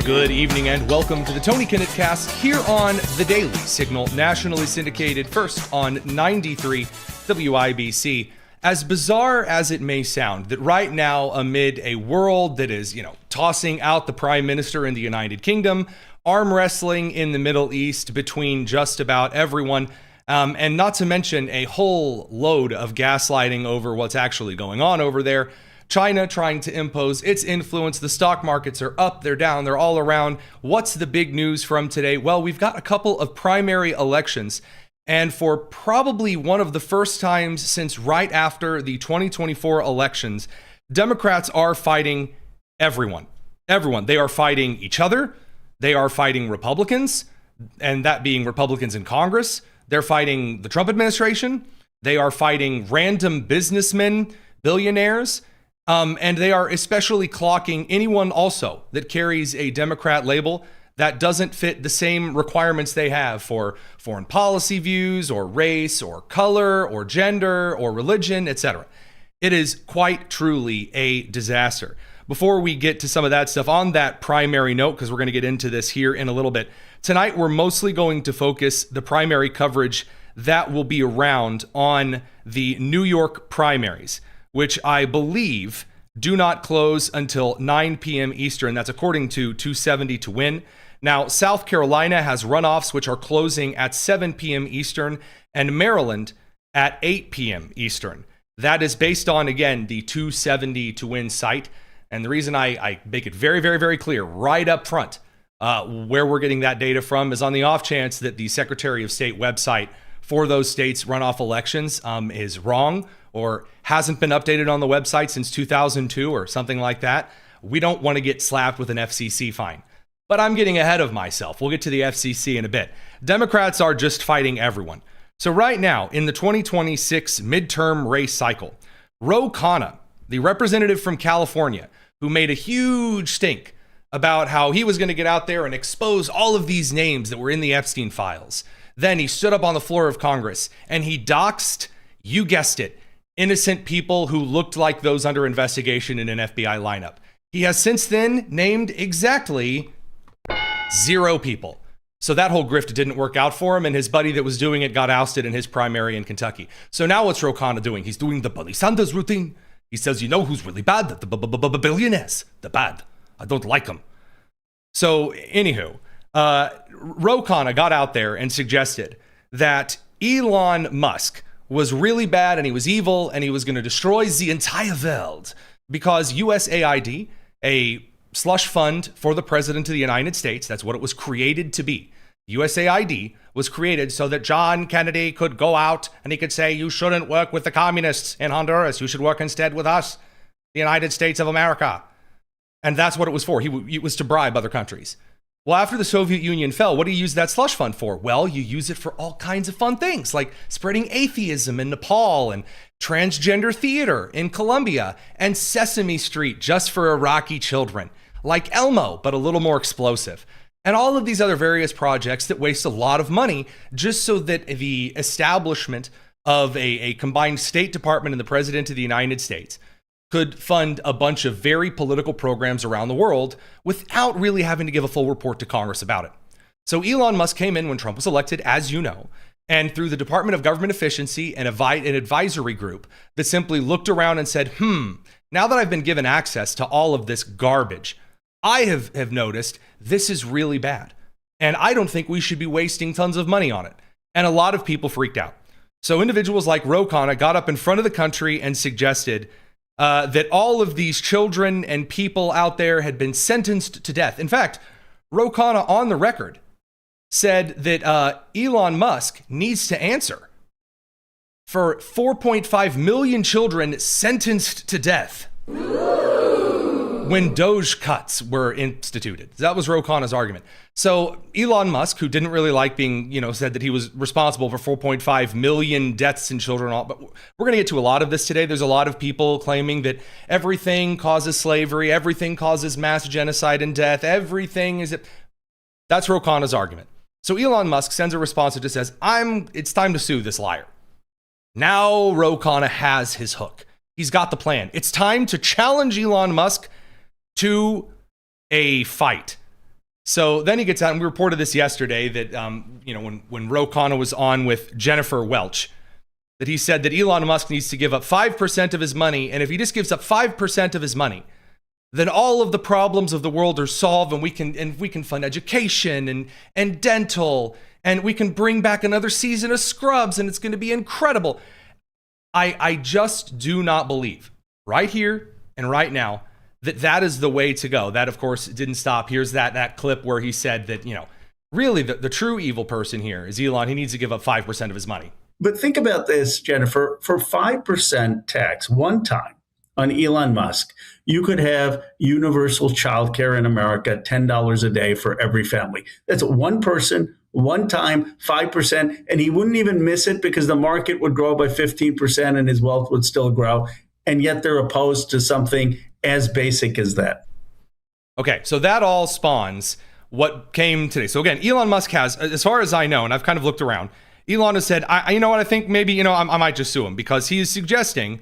Good evening and welcome to the Tony Kinnett Cast here on the Daily Signal, nationally syndicated first on 93 WIBC. As bizarre as it may sound, that right now amid a world that is, tossing out the Prime Minister in the United Kingdom, arm wrestling in the Middle East between just about everyone, and not to mention a whole load of gaslighting over what's actually going on over there, China trying to impose its influence. The stock markets are up, they're down, they're all around. What's the big news from today? Well, we've got a couple of primary elections, and for probably one of the first times since right after the 2024 elections, Democrats are fighting everyone. Everyone. They are fighting each other. They are fighting Republicans, and that being Republicans in Congress. They're fighting the Trump administration. They are fighting random businessmen, billionaires. And they are especially clocking anyone also that carries a Democrat label that doesn't fit the same requirements they have for foreign policy views or race or color or gender or religion, etc. It is quite truly a disaster. Before we get to some of that stuff, on that primary note, because we're going to get into this here in a little bit, tonight we're mostly going to focus the primary coverage that will be around on the New York primaries, which I believe do not close until 9 p.m. Eastern. That's according to 270 to win. Now, South Carolina has runoffs, which are closing at 7 p.m. Eastern, and Maryland at 8 p.m. Eastern. That is based on, again, the 270 to win site. And the reason I make it very, very, very clear right up front where we're getting that data from is on the off chance that the Secretary of State website for those states' runoff elections is wrong or hasn't been updated on the website since 2002 or something like that. We don't want to get slapped with an FCC fine. But I'm getting ahead of myself. We'll get to the FCC in a bit. Democrats are just fighting everyone. So right now, in the 2026 midterm race cycle, Khanna, the representative from California, who made a huge stink about how he was going to get out there and expose all of these names that were in the Epstein files. Then he stood up on the floor of Congress and he doxed, you guessed it, innocent people who looked like those under investigation in an FBI lineup. He has since then named exactly 0 people. So that whole grift didn't work out for him, and his buddy that was doing it got ousted in his primary in Kentucky. So now what's Khanna doing? He's doing the Bernie Sanders routine. He says, you know who's really bad? The billionaires. The bad. I don't like them. So anywho, Khanna got out there and suggested that Elon Musk was really bad and he was evil and he was going to destroy the entire world because USAID, a slush fund for the president of the United States, that's what it was created to be. USAID was created so that John Kennedy could go out and he could say, you shouldn't work with the communists in Honduras. You should work instead with us, the United States of America. And that's what it was for. It was to bribe other countries. Well, after the Soviet Union fell, what do you use that slush fund for? Well, you use it for all kinds of fun things, like spreading atheism in Nepal and transgender theater in Colombia and Sesame Street just for Iraqi children, like Elmo, but a little more explosive. And all of these other various projects that waste a lot of money just so that the establishment of a combined State Department and the President of the United States could fund a bunch of very political programs around the world without really having to give a full report to Congress about it. So Elon Musk came in when Trump was elected, as you know, and through the Department of Government Efficiency and an advisory group that simply looked around and said, now that I've been given access to all of this garbage, I have noticed this is really bad. And I don't think we should be wasting tons of money on it. And a lot of people freaked out. So individuals like Khanna got up in front of the country and suggested that all of these children and people out there had been sentenced to death. In fact, Khanna on the record said that Elon Musk needs to answer for 4.5 million children sentenced to death when Doge cuts were instituted. That was Khanna's argument. So Elon Musk, who didn't really like being, said that he was responsible for 4.5 million deaths in children, but we're going to get to a lot of this today. There's a lot of people claiming that everything causes slavery, everything causes mass genocide and death, everything is... That's Khanna's argument. So Elon Musk sends a response that just says, it's time to sue this liar. Now Khanna has his hook. He's got the plan. It's time to challenge Elon Musk to a fight. So then he gets out, and we reported this yesterday that, when Khanna was on with Jennifer Welch, that he said that Elon Musk needs to give up 5% of his money. And if he just gives up 5% of his money, then all of the problems of the world are solved, and we can fund education and dental, and we can bring back another season of Scrubs, and it's going to be incredible. I just do not believe right here and right now that is the way to go. That, of course, didn't stop. Here's that clip where he said that, really the true evil person here is Elon. He needs to give up 5% of his money. But think about this, Jennifer. For 5% tax one time on Elon Musk, you could have universal childcare in America, $10 a day for every family. That's one person, one time, 5%, and he wouldn't even miss it because the market would grow by 15% and his wealth would still grow. And yet they're opposed to something as basic as that. Okay, so that all spawns what came today. So again, Elon Musk has, as far as I know, and I've kind of looked around, Elon has said, you know what, I think maybe, I might just sue him, because he is suggesting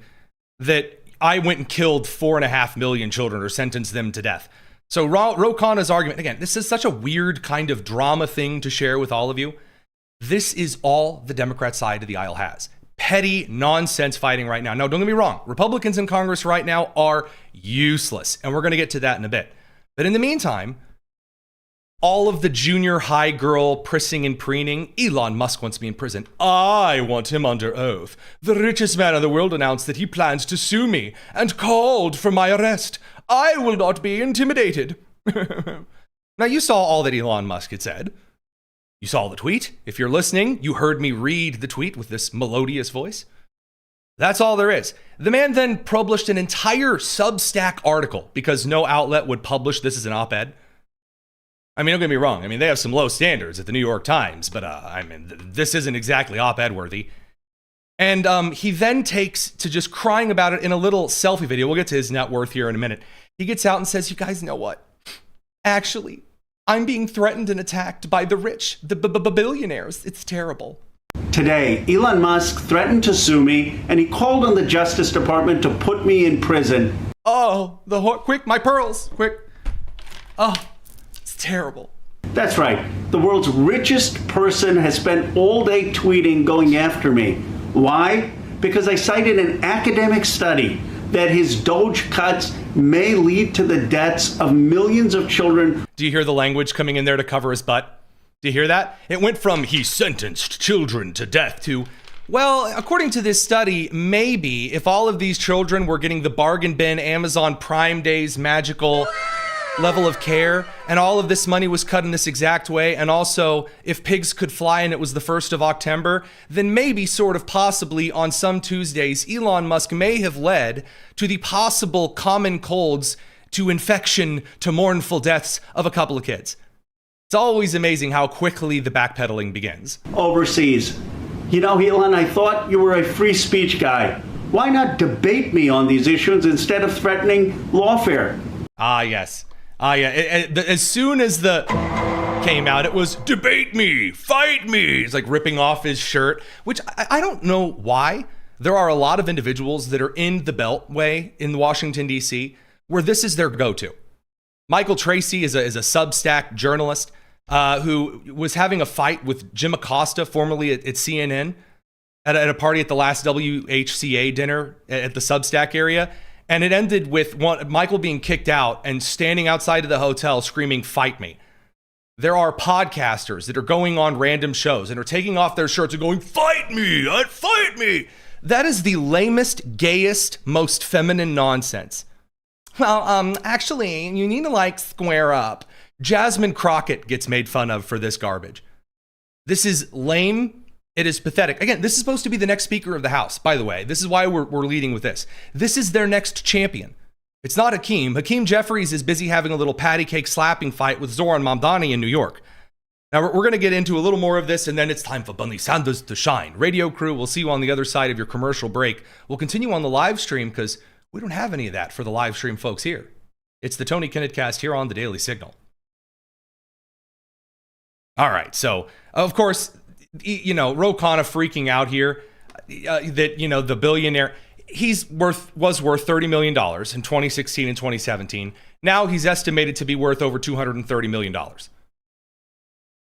that I went and killed 4.5 million children or sentenced them to death. So Khanna's argument, again, this is such a weird kind of drama thing to share with all of you. This is all the Democrat side of the aisle has. Petty nonsense fighting right now. Now, don't get me wrong. Republicans in Congress right now are useless, and we're going to get to that in a bit. But in the meantime, all of the junior high girl prissing and preening, Elon Musk wants me in prison. I want him under oath. The richest man in the world announced that he plans to sue me and called for my arrest. I will not be intimidated. Now, you saw all that Elon Musk had said. You saw the tweet. If you're listening, you heard me read the tweet with this melodious voice. That's all there is. The man then published an entire Substack article because no outlet would publish this as an op-ed. I mean, don't get me wrong. I mean, they have some low standards at the New York Times, but this isn't exactly op-ed worthy. And he then takes to just crying about it in a little selfie video. We'll get to his net worth here in a minute. He gets out and says, you guys know what? Actually, I'm being threatened and attacked by the rich, the billionaires. It's terrible. Today, Elon Musk threatened to sue me, and he called on the Justice Department to put me in prison. Oh, quick, my pearls, quick. Oh, it's terrible. That's right. The world's richest person has spent all day tweeting going after me. Why? Because I cited an academic study that his Doge cuts may lead to the deaths of millions of children. Do you hear the language coming in there to cover his butt? Do you hear that? It went from he sentenced children to death to, well, according to this study, maybe if all of these children were getting the bargain bin Amazon Prime Days magical level of care, and all of this money was cut in this exact way, and also if pigs could fly and it was the 1st of October, then maybe sort of possibly on some Tuesdays, Elon Musk may have led to the possible common colds to infection to mournful deaths of a couple of kids. It's always amazing how quickly the backpedaling begins. Overseas. You know, Elon, I thought you were a free speech guy. Why not debate me on these issues instead of threatening lawfare? Ah, yes. Yeah. As soon as the came out, it was debate me, fight me. It's like ripping off his shirt, which I don't know why. There are a lot of individuals that are in the Beltway in Washington, D.C., where this is their go-to. Michael Tracy is a Substack journalist who was having a fight with Jim Acosta, formerly at CNN, at a party at the last WHCA dinner at the Substack area. And it ended with Michael being kicked out and standing outside of the hotel screaming, fight me. There are podcasters that are going on random shows and are taking off their shirts and going, fight me, fight me. That is the lamest, gayest, most feminine nonsense. Well, actually, you need to square up. Jasmine Crockett gets made fun of for this garbage. This is lame. It is pathetic. Again, this is supposed to be the next Speaker of the House, by the way. This is why we're leading with this. This is their next champion. It's not Hakeem. Hakeem Jeffries is busy having a little patty cake slapping fight with Zoran Mamdani in New York. Now, we're going to get into a little more of this, and then it's time for Bernie Sanders to shine. Radio crew, we'll see you on the other side of your commercial break. We'll continue on the live stream because we don't have any of that for the live stream folks here. It's the Tony Kinnett Cast here on the Daily Signal. All right, so, of course, Khanna freaking out here that, the billionaire, was worth $30 million in 2016 and 2017. Now he's estimated to be worth over $230 million.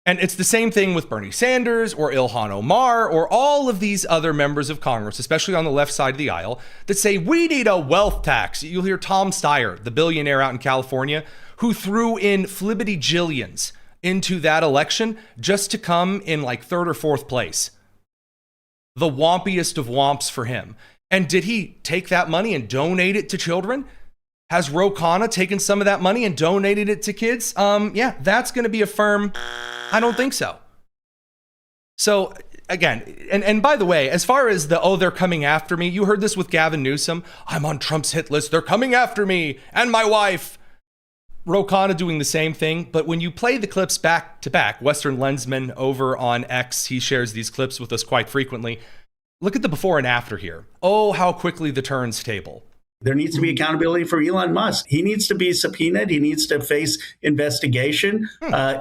And it's the same thing with Bernie Sanders or Ilhan Omar or all of these other members of Congress, especially on the left side of the aisle, that say we need a wealth tax. You'll hear Tom Steyer, the billionaire out in California, who threw in flibbity jillions into that election just to come in like third or fourth place. The wompiest of womps for him. And did he take that money and donate it to children? Has Khanna taken some of that money and donated it to kids? Yeah, that's going to be a firm, I don't think so. So again, and by the way, as far as they're coming after me, you heard this with Gavin Newsom. I'm on Trump's hit list. They're coming after me and my wife. Khanna doing the same thing. But when you play the clips back to back, Western Lensman over on X, he shares these clips with us quite frequently. Look at the before and after here. Oh, how quickly the turns table. There needs to be accountability for Elon Musk. He needs to be subpoenaed. He needs to face investigation.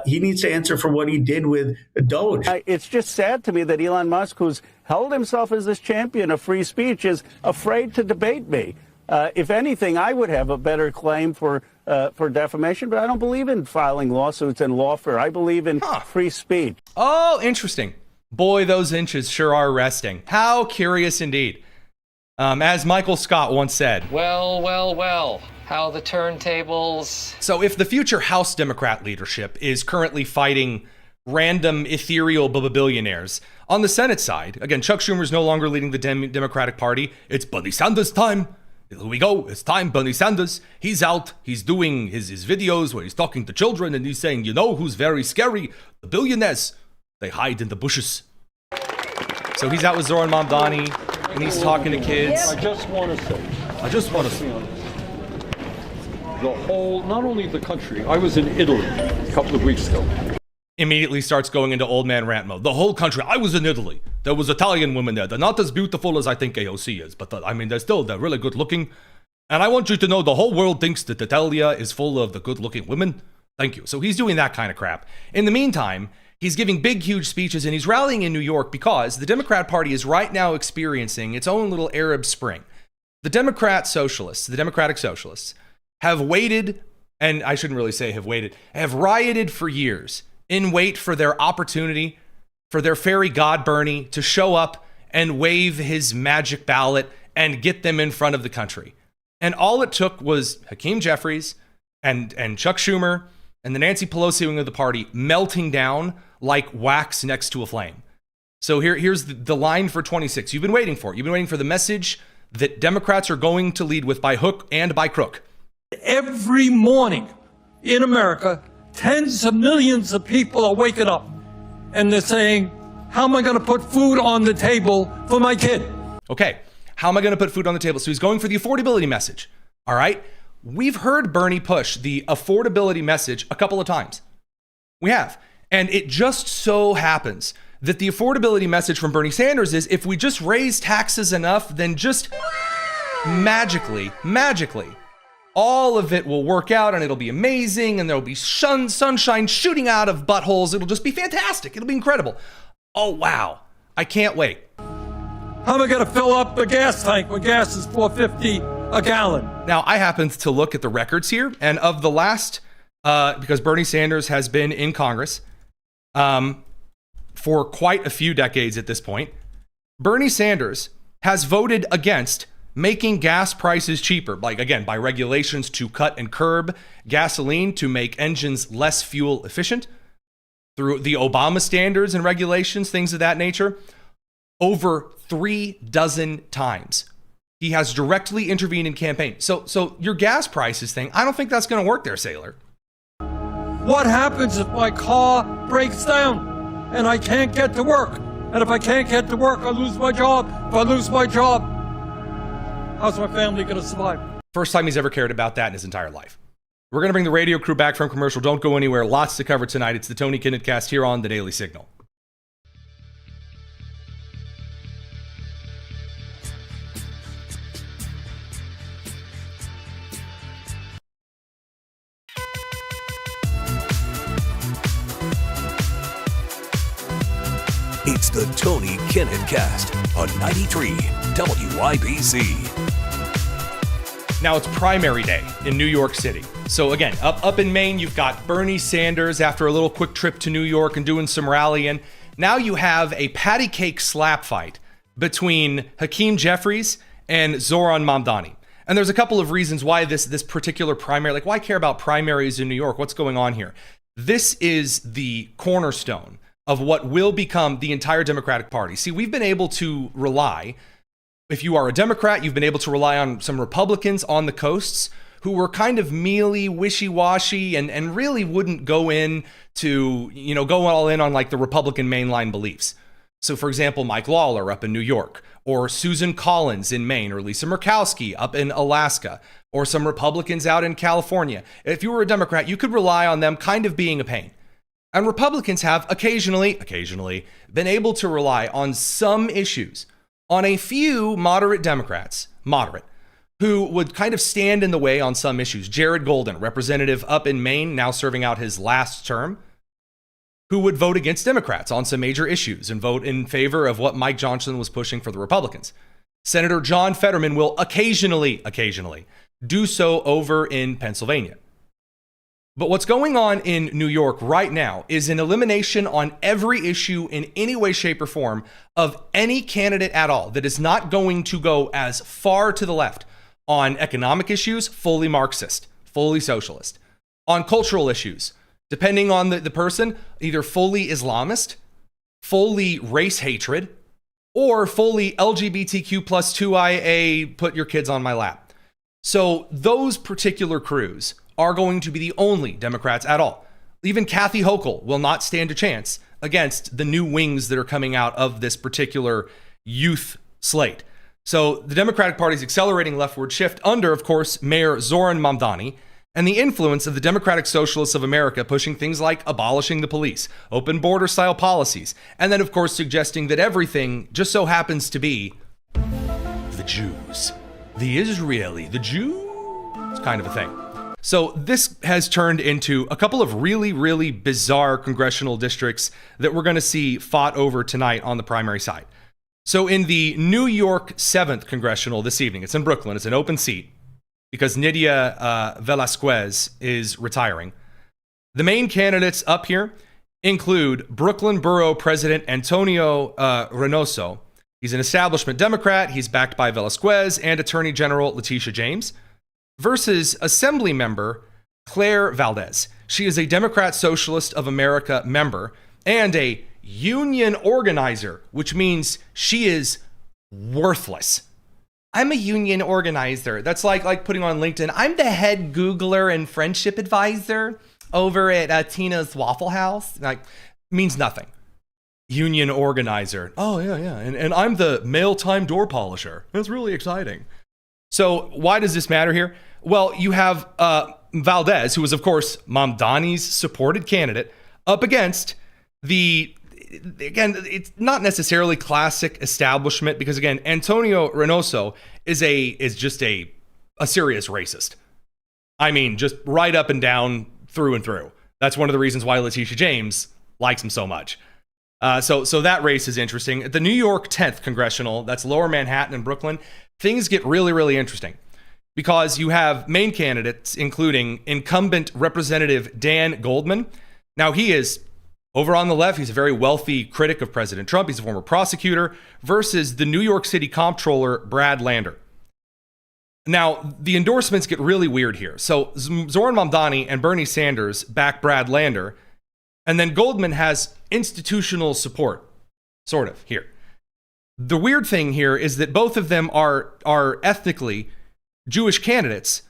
He needs to answer for what he did with Doge. It's just sad to me that Elon Musk, who's held himself as this champion of free speech, is afraid to debate me. If anything, I would have a better claim for defamation, but I don't believe in filing lawsuits and lawfare. I believe in free speech. Oh, interesting. Boy, those inches sure are resting. How curious indeed. As Michael Scott once said, well, how the turntables. So if the future House Democrat leadership is currently fighting random ethereal billionaires, on the Senate side, again, Chuck Schumer is no longer leading the Democratic Party. It's Bernie Sanders time. Here we go. It's time, Bernie Sanders. He's out. He's doing his videos where he's talking to children and he's saying, you know who's very scary? The billionaires. They hide in the bushes. So he's out with Zoran Mamdani. And he's talking to kids. I just want to say, the whole, not only the country, I was in Italy a couple of weeks ago. Immediately starts going into old man rant mode. The whole country. I was in Italy. There was Italian women there. They're not as beautiful as I think AOC is, but they're really good looking. And I want you to know the whole world thinks that Italia is full of the good looking women. Thank you. So he's doing that kind of crap. In the meantime, he's giving big, huge speeches, and he's rallying in New York because the Democrat Party is right now experiencing its own little Arab Spring. The Democratic Socialists, have waited, and I shouldn't really say have rioted for years in wait for their opportunity, for their fairy god Bernie to show up and wave his magic ballot and get them in front of the country. And all it took was Hakeem Jeffries and Chuck Schumer and the Nancy Pelosi wing of the party melting down like wax next to a flame. So here's the line for 26. You've been waiting for it. You've been waiting for the message that Democrats are going to lead with by hook and by crook. Every morning in America, tens of millions of people are waking up and they're saying, how am I going to put food on the table for my kid? Okay, how am I going to put food on the table? So he's going for the affordability message. All right. We've heard Bernie push the affordability message a couple of times. We have. And it just so happens that the affordability message from Bernie Sanders is if we just raise taxes enough, then just magically, all of it will work out and it'll be amazing and there'll be sunshine shooting out of buttholes. It'll just be fantastic. It'll be incredible. Oh, wow. I can't wait. How am I going to fill up the gas tank when gas is $4.50 a gallon? Now, I happened to look at the records here, and of the last, because Bernie Sanders has been in Congress for quite a few decades at this point, Bernie Sanders has voted against making gas prices cheaper, like, again, by regulations to cut and curb gasoline to make engines less fuel efficient, through the Obama standards and regulations, things of that nature, over 36 times. He has directly intervened in campaign. So your gas prices thing, I don't think that's going to work there, Sailor. What happens if my car breaks down and I can't get to work? And if I can't get to work, I lose my job. If I lose my job, how's my family going to survive? First time he's ever cared about that in his entire life. We're going to bring the radio crew back from commercial. Don't go anywhere. Lots to cover tonight. It's the Tony Kinnett Cast here on the Daily Signal. It's the Tony Kinnett Cast on 93 WIBC. Now it's primary day in New York City. So again, up in Maine, you've got Bernie Sanders after a little quick trip to New York and doing some rallying. Now you have a patty cake slap fight between Hakeem Jeffries and Zoran Mamdani. And there's a couple of reasons why this particular primary, like why care about primaries in New York? What's going on here? This is the cornerstone of what will become the entire Democratic Party. See, we've been able to rely, if you are a Democrat, you've been able to rely on some Republicans on the coasts who were kind of mealy, wishy-washy, and really wouldn't go in to, go all in on like the Republican mainline beliefs. So for example, Mike Lawler up in New York, or Susan Collins in Maine, or Lisa Murkowski up in Alaska, or some Republicans out in California. If you were a Democrat, you could rely on them kind of being a pain. And Republicans have occasionally been able to rely on some issues on a few moderate Democrats, who would kind of stand in the way on some issues. Jared Golden, representative up in Maine, now serving out his last term, who would vote against Democrats on some major issues and vote in favor of what Mike Johnson was pushing for the Republicans. Senator John Fetterman will occasionally do so over in Pennsylvania. But what's going on in New York right now is an elimination on every issue in any way, shape, or form of any candidate at all that is not going to go as far to the left. On economic issues, fully Marxist, fully socialist. On cultural issues, depending on the person, either fully Islamist, fully race hatred, or fully LGBTQ plus 2IA, put your kids on my lap. So those particular crews are going to be the only Democrats at all. Even Kathy Hochul will not stand a chance against the new wings that are coming out of this particular youth slate. So the Democratic Party's accelerating leftward shift under, of course, Mayor Zoran Mamdani, and the influence of the Democratic Socialists of America pushing things like abolishing the police, open border style policies, and then, of course, suggesting that everything just so happens to be the Jews. The Israeli, the Jews kind of a thing. So this has turned into a couple of really, really bizarre congressional districts that we're going to see fought over tonight on the primary side. So in the New York 7th Congressional this evening, it's in Brooklyn, it's an open seat because Nydia Velasquez is retiring. The main candidates up here include Brooklyn Borough President Antonio Reynoso. He's an establishment Democrat. He's backed by Velasquez and Attorney General Letitia James, versus Assembly member Claire Valdez. She is a Democrat Socialist of America member and a union organizer, which means she is worthless. I'm a union organizer. That's like putting on LinkedIn, I'm the head Googler and friendship advisor over at Tina's Waffle House. Like, means nothing. Union organizer. Oh, yeah. And I'm the mail time door polisher. That's really exciting. So why does this matter here? Well, you have Valdez, who is, of course, Mamdani's supported candidate, up against again, it's not necessarily classic establishment because, again, Antonio Reynoso is just a serious racist. I mean, just right up and down, through and through. That's one of the reasons why Letitia James likes him so much. So that race is interesting. The New York 10th Congressional, that's Lower Manhattan and Brooklyn, things get really, really interesting because you have main candidates, including incumbent Representative Dan Goldman. Now, he is over on the left. He's a very wealthy critic of President Trump. He's a former prosecutor, versus the New York City Comptroller, Brad Lander. Now, the endorsements get really weird here. So Zoran Mamdani and Bernie Sanders back Brad Lander, and then Goldman has institutional support, sort of, here. The weird thing here is that both of them are ethnically Jewish candidates.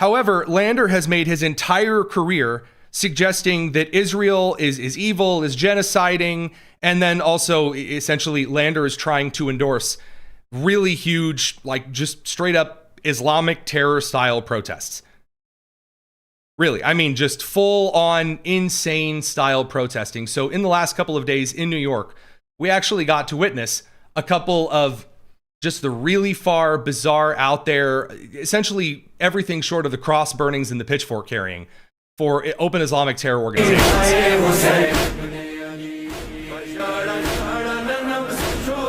However, Lander has made his entire career suggesting that Israel is evil, is genociding, and then also essentially Lander is trying to endorse really huge, like just straight up Islamic terror style protests. Really, I mean, just full on insane style protesting. So in the last couple of days in New York, we actually got to witness a couple of just the really far, bizarre, out there, essentially everything short of the cross burnings and the pitchfork carrying for open Islamic terror organizations.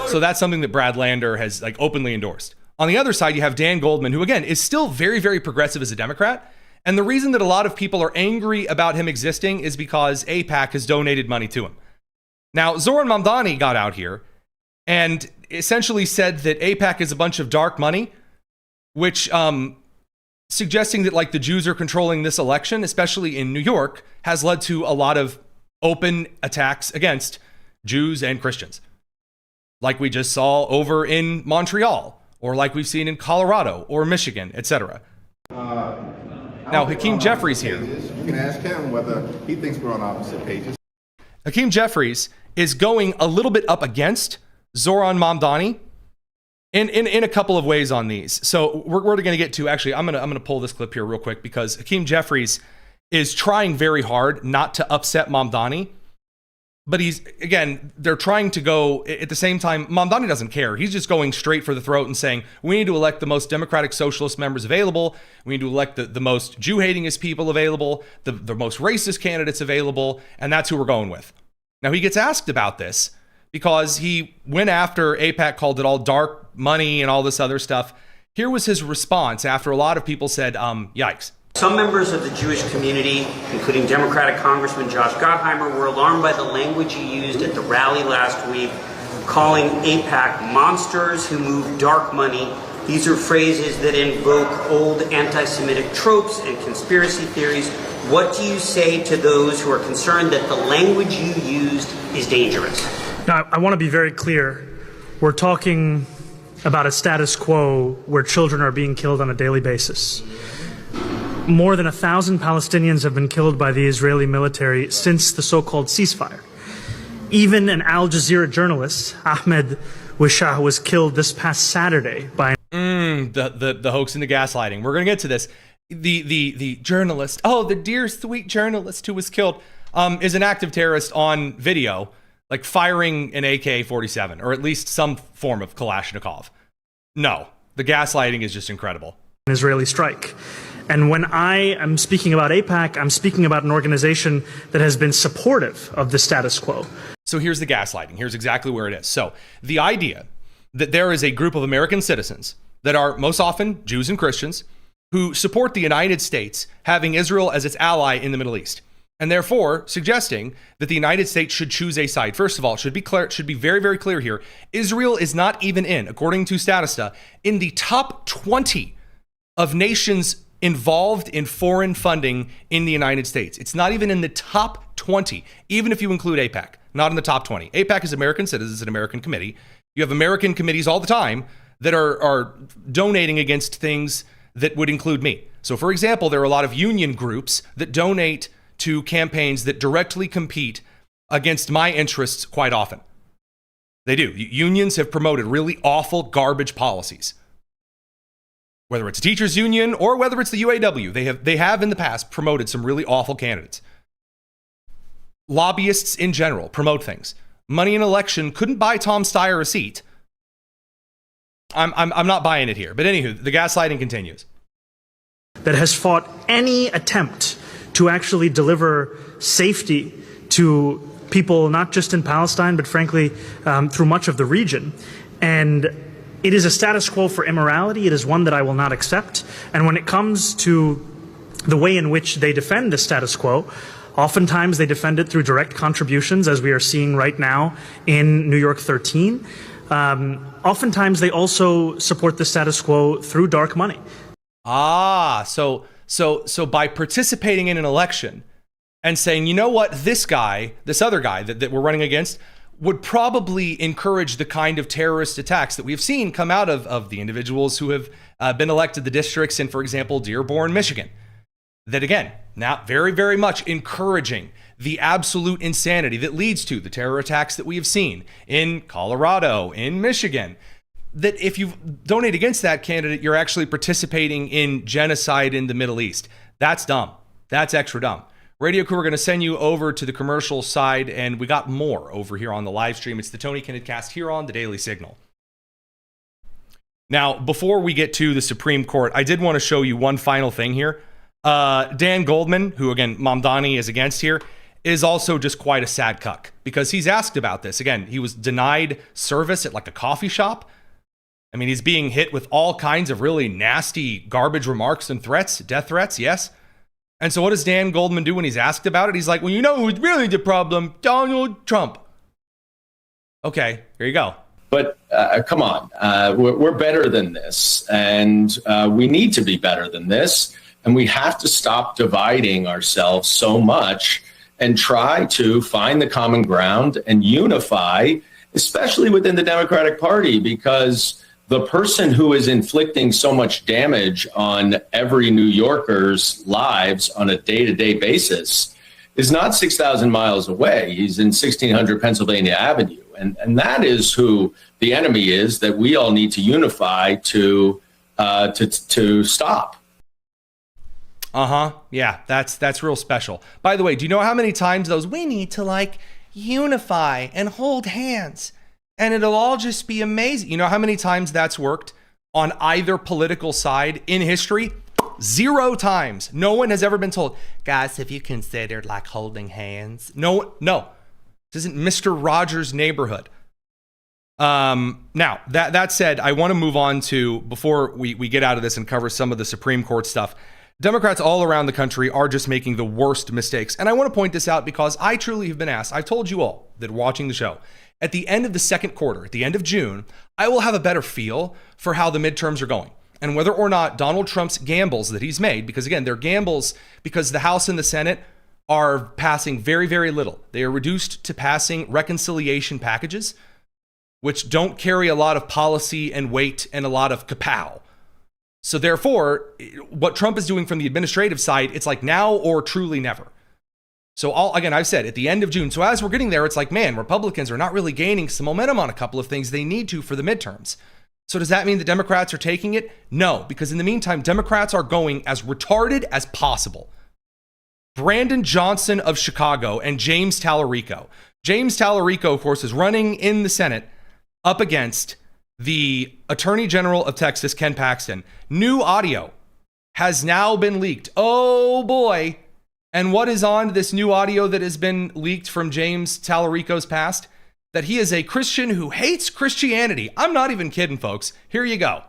So that's something that Brad Lander has openly endorsed. On the other side, you have Dan Goldman, who again is still very, very progressive as a Democrat. And the reason that a lot of people are angry about him existing is because AIPAC has donated money to him. Now, Zoran Mamdani got out here and essentially said that AIPAC is a bunch of dark money, which suggesting that like the Jews are controlling this election, especially in New York, has led to a lot of open attacks against Jews and Christians, like we just saw over in Montreal, or like we've seen in Colorado or Michigan, etc. Now, Hakeem Jeffries here. You can ask him whether he thinks we're on opposite pages. Hakeem Jeffries is going a little bit up against Zoran Mamdani in a couple of ways on these. So we're going to get to, actually, I'm going to pull this clip here real quick because Hakeem Jeffries is trying very hard not to upset Mamdani. But they're trying to go at the same time. Mamdani doesn't care. He's just going straight for the throat and saying, we need to elect the most democratic socialist members available. We need to elect the most Jew-hatingest people available, the most racist candidates available, and that's who we're going with. Now, he gets asked about this because he went after AIPAC, called it all dark money and all this other stuff. Here was his response after a lot of people said, yikes. Some members of the Jewish community, including Democratic Congressman Josh Gottheimer, were alarmed by the language you used at the rally last week, calling AIPAC monsters who move dark money. These are phrases that invoke old anti-Semitic tropes and conspiracy theories. What do you say to those who are concerned that the language you used is dangerous? Now, I want to be very clear. We're talking about a status quo where children are being killed on a daily basis. More than 1,000 Palestinians have been killed by the Israeli military since the so-called ceasefire. Even an Al Jazeera journalist, Ahmed Wishah, was killed this past Saturday by the hoax and the gaslighting. We're going to get to this. The journalist, the dear sweet journalist who was killed, is an active terrorist on video, like firing an AK-47 or at least some form of Kalashnikov. No, the gaslighting is just incredible. An Israeli strike. And when I am speaking about AIPAC, I'm speaking about an organization that has been supportive of the status quo. So here's the gaslighting. Here's exactly where it is. So the idea that there is a group of American citizens that are most often Jews and Christians who support the United States having Israel as its ally in the Middle East, and therefore suggesting that the United States should choose a side. First of all, it should be clear, it should be very, very clear here. Israel is not even according to Statista, in the top 20 of nations involved in foreign funding in the United States. It's not even in the top 20, even if you include AIPAC, not in the top 20. AIPAC is American citizens, an American committee. You have American committees all the time that are donating against things that would include me. So for example, there are a lot of union groups that donate to campaigns that directly compete against my interests quite often. They do. Unions have promoted really awful garbage policies. Whether it's a teachers union or whether it's the UAW, they have in the past promoted some really awful candidates. Lobbyists in general promote things. Money in election couldn't buy Tom Steyer a seat. I'm not buying it here. But anywho, the gaslighting continues. That has fought any attempt to actually deliver safety to people, not just in Palestine, but frankly, through much of the region. And it is a status quo for immorality. It is one that I will not accept. And when it comes to the way in which they defend the status quo, oftentimes they defend it through direct contributions, as we are seeing right now in New York 13. Oftentimes they also support the status quo through dark money. So by participating in an election and saying, you know what, this other guy that we're running against would probably encourage the kind of terrorist attacks that we've seen come out of the individuals who have been elected the districts in, for example, Dearborn, Michigan. That again, now very, very much encouraging the absolute insanity that leads to the terror attacks that we have seen in Colorado, in Michigan. That if you donate against that candidate, you're actually participating in genocide in the Middle East. That's dumb. That's extra dumb. Radio crew, we're going to send you over to the commercial side, and we got more over here on the live stream. It's the Tony Kinnett Cast here on the Daily Signal. Now, before we get to the Supreme Court, I did want to show you one final thing here. Dan Goldman, who again Mamdani is against here, is also just quite a sad cuck because he's asked about this. Again, he was denied service at like a coffee shop. I mean, he's being hit with all kinds of really nasty garbage remarks and threats, death threats, yes. And so what does Dan Goldman do when he's asked about it? He's like, well, you know who's really the problem? Donald Trump. Okay, here you go. But come on, we're better than this, and we need to be better than this, and we have to stop dividing ourselves so much and try to find the common ground and unify, especially within the Democratic Party, because the person who is inflicting so much damage on every New Yorker's lives on a day-to-day basis is not 6,000 miles away. He's in 1600 Pennsylvania Avenue. And that is who the enemy is that we all need to unify to stop. Yeah, that's real special. By the way, do you know how many times we need to unify and hold hands and it'll all just be amazing? You know how many times that's worked on either political side in history? 0 times. No one has ever been told, guys, have you considered holding hands? No. This isn't Mr. Rogers' neighborhood. Now, that said, I want to move on to, before we get out of this and cover some of the Supreme Court stuff, Democrats all around the country are just making the worst mistakes. And I want to point this out because I truly have been asked, I've told you all that are watching the show, at the end of the second quarter, at the end of June, I will have a better feel for how the midterms are going and whether or not Donald Trump's gambles that he's made, because again, they're gambles because the House and the Senate are passing very, very little. They are reduced to passing reconciliation packages, which don't carry a lot of policy and weight and a lot of kapow. So therefore, what Trump is doing from the administrative side, it's now or truly never. So I've said at the end of June. So as we're getting there, it's man, Republicans are not really gaining some momentum on a couple of things they need to for the midterms. So does that mean the Democrats are taking it? No, because in the meantime, Democrats are going as retarded as possible. Brandon Johnson of Chicago and James Tallarico. James Tallarico, of course, is running in the Senate up against the Attorney General of Texas, Ken Paxton. New audio has now been leaked. Oh boy. And what is on this new audio that has been leaked from James Tallarico's past? That he is a Christian who hates Christianity. I'm not even kidding, folks. Here you go.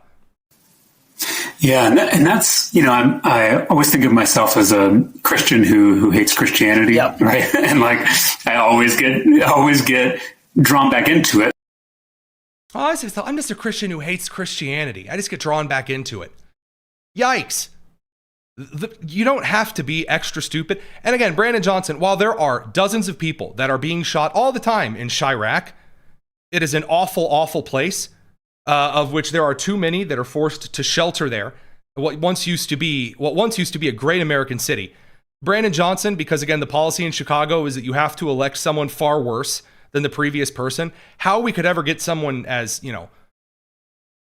Yeah, and that's, I always think of myself as a Christian who hates Christianity, yep. Right? And I always get drawn back into it. Oh, I just thought, I'm just a Christian who hates Christianity. I just get drawn back into it. Yikes. You don't have to be extra stupid. And again, Brandon Johnson, while there are dozens of people that are being shot all the time in Chirac, it is an awful, awful place. Of which there are too many that are forced to shelter there. What once used to be a great American city. Brandon Johnson, because again, the policy in Chicago is that you have to elect someone far worse than the previous person. How we could ever get someone as,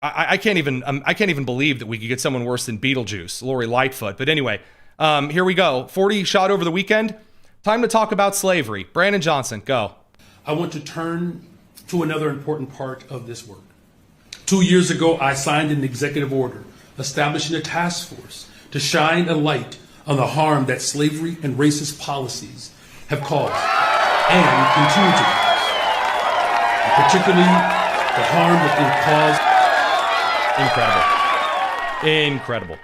I can't even believe that we could get someone worse than Beetlejuice, Lori Lightfoot. But anyway, here we go. 40 shot over the weekend. Time to talk about slavery. Brandon Johnson, go. I want to turn to another important part of this work. 2 years ago, I signed an executive order establishing a task force to shine a light on the harm that slavery and racist policies have caused and continue to cause, and particularly the harm that they cause. Incredible.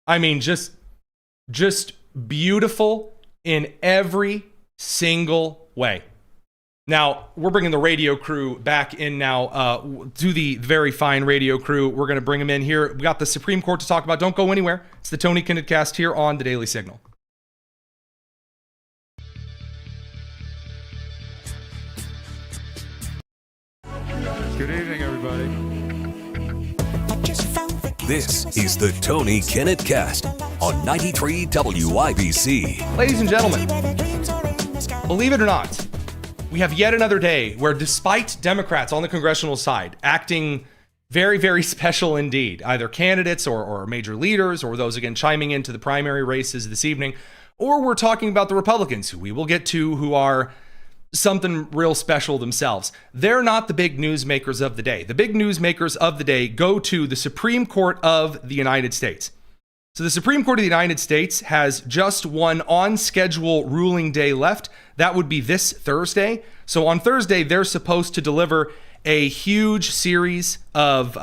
I mean, just beautiful in every single way. Now, we're bringing the radio crew back in now, to the very fine radio crew. We're going to bring them in here. We got the Supreme Court to talk about. Don't go anywhere. It's the Tony Kinnett Cast here on the Daily Signal. Good evening, everybody. This is the Tony Kinnett Cast on 93 WIBC. Ladies and gentlemen, believe it or not, we have yet another day where, despite Democrats on the congressional side acting very, very special indeed, either candidates or major leaders or those, again, chiming into the primary races this evening, or we're talking about the Republicans, who we will get to, who are something real special themselves. They're not the big newsmakers of the day. The big newsmakers of the day go to the Supreme Court of the United States. So the Supreme Court of the United States has just one on-schedule ruling day left. That would be this Thursday. So on Thursday, they're supposed to deliver a huge series of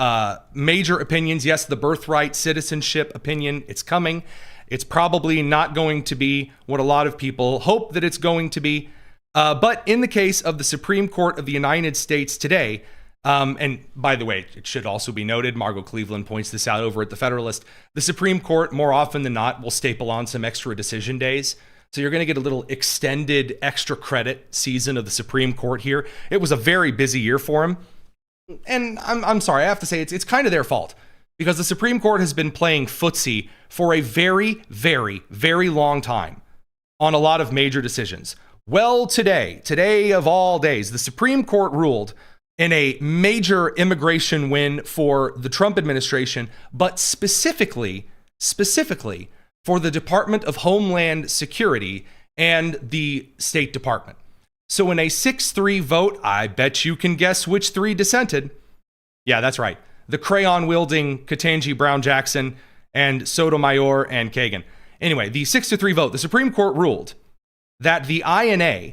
major opinions. Yes, the birthright citizenship opinion, it's coming. It's probably not going to be what a lot of people hope that it's going to be. But in the case of the Supreme Court of the United States today, and by the way, it should also be noted, Margot Cleveland points this out over at the Federalist, the Supreme Court, more often than not, will staple on some extra decision days. So you're going to get a little extended extra credit season of the Supreme Court here. It was a very busy year for him. And I'm sorry, I have to say it's kind of their fault, because the Supreme Court has been playing footsie for a very, very, very long time on a lot of major decisions. Well, today of all days, the Supreme Court ruled in a major immigration win for the Trump administration, but specifically for the Department of Homeland Security and the State Department. So in a 6-3 vote, I bet you can guess which three dissented. Yeah, that's right. The crayon-wielding Ketanji Brown Jackson and Sotomayor and Kagan. Anyway, the 6-3 vote, the Supreme Court ruled that the INA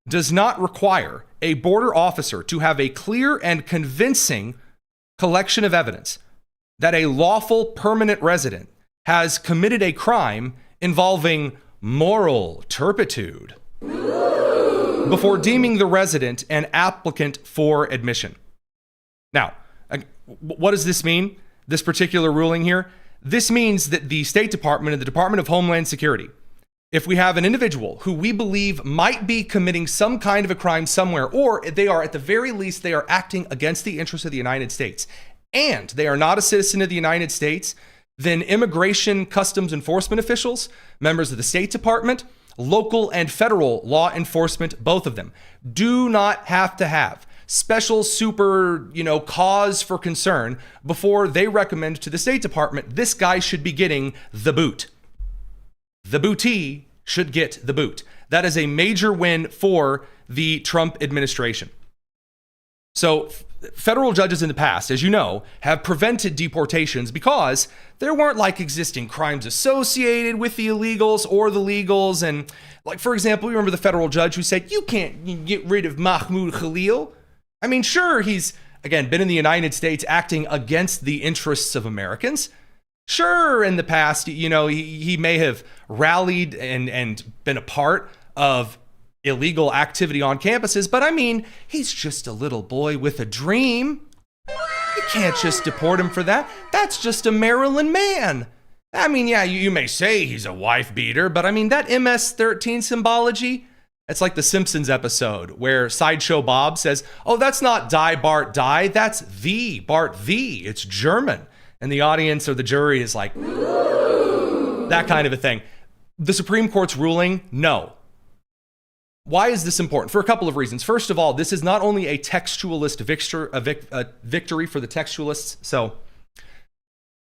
does not require a border officer to have a clear and convincing collection of evidence that a lawful permanent resident has committed a crime involving moral turpitude before deeming the resident an applicant for admission. Now, what does this mean, this particular ruling here? This means that the State Department and the Department of Homeland Security, if we have an individual who we believe might be committing some kind of a crime somewhere, or they are, at the very least, they are acting against the interests of the United States, and they are not a citizen of the United States, then immigration customs enforcement officials, members of the State Department, local and federal law enforcement, both of them, do not have to have special super, cause for concern before they recommend to the State Department, this guy should be getting the boot. The bootee should get the boot. That is a major win for the Trump administration. So federal judges in the past, as you know, have prevented deportations because there weren't existing crimes associated with the illegals or the legals. And for example, you remember the federal judge who said, you can't get rid of Mahmoud Khalil. I mean, sure, he's, again, been in the United States acting against the interests of Americans. Sure, in the past, he may have rallied and been a part of illegal activity on campuses, but I mean, he's just a little boy with a dream. You can't just deport him for that. That's just a Maryland man. I mean, yeah, you may say he's a wife beater, but I mean, that MS-13 symbology, it's like the Simpsons episode where Sideshow Bob says, oh, that's not Die Bart Die, that's the Bart the, it's German. And the audience or the jury is like, that kind of a thing. The Supreme Court's ruling, no. Why is this important? For a couple of reasons. First of all, this is not only a textualist victory for the textualists. So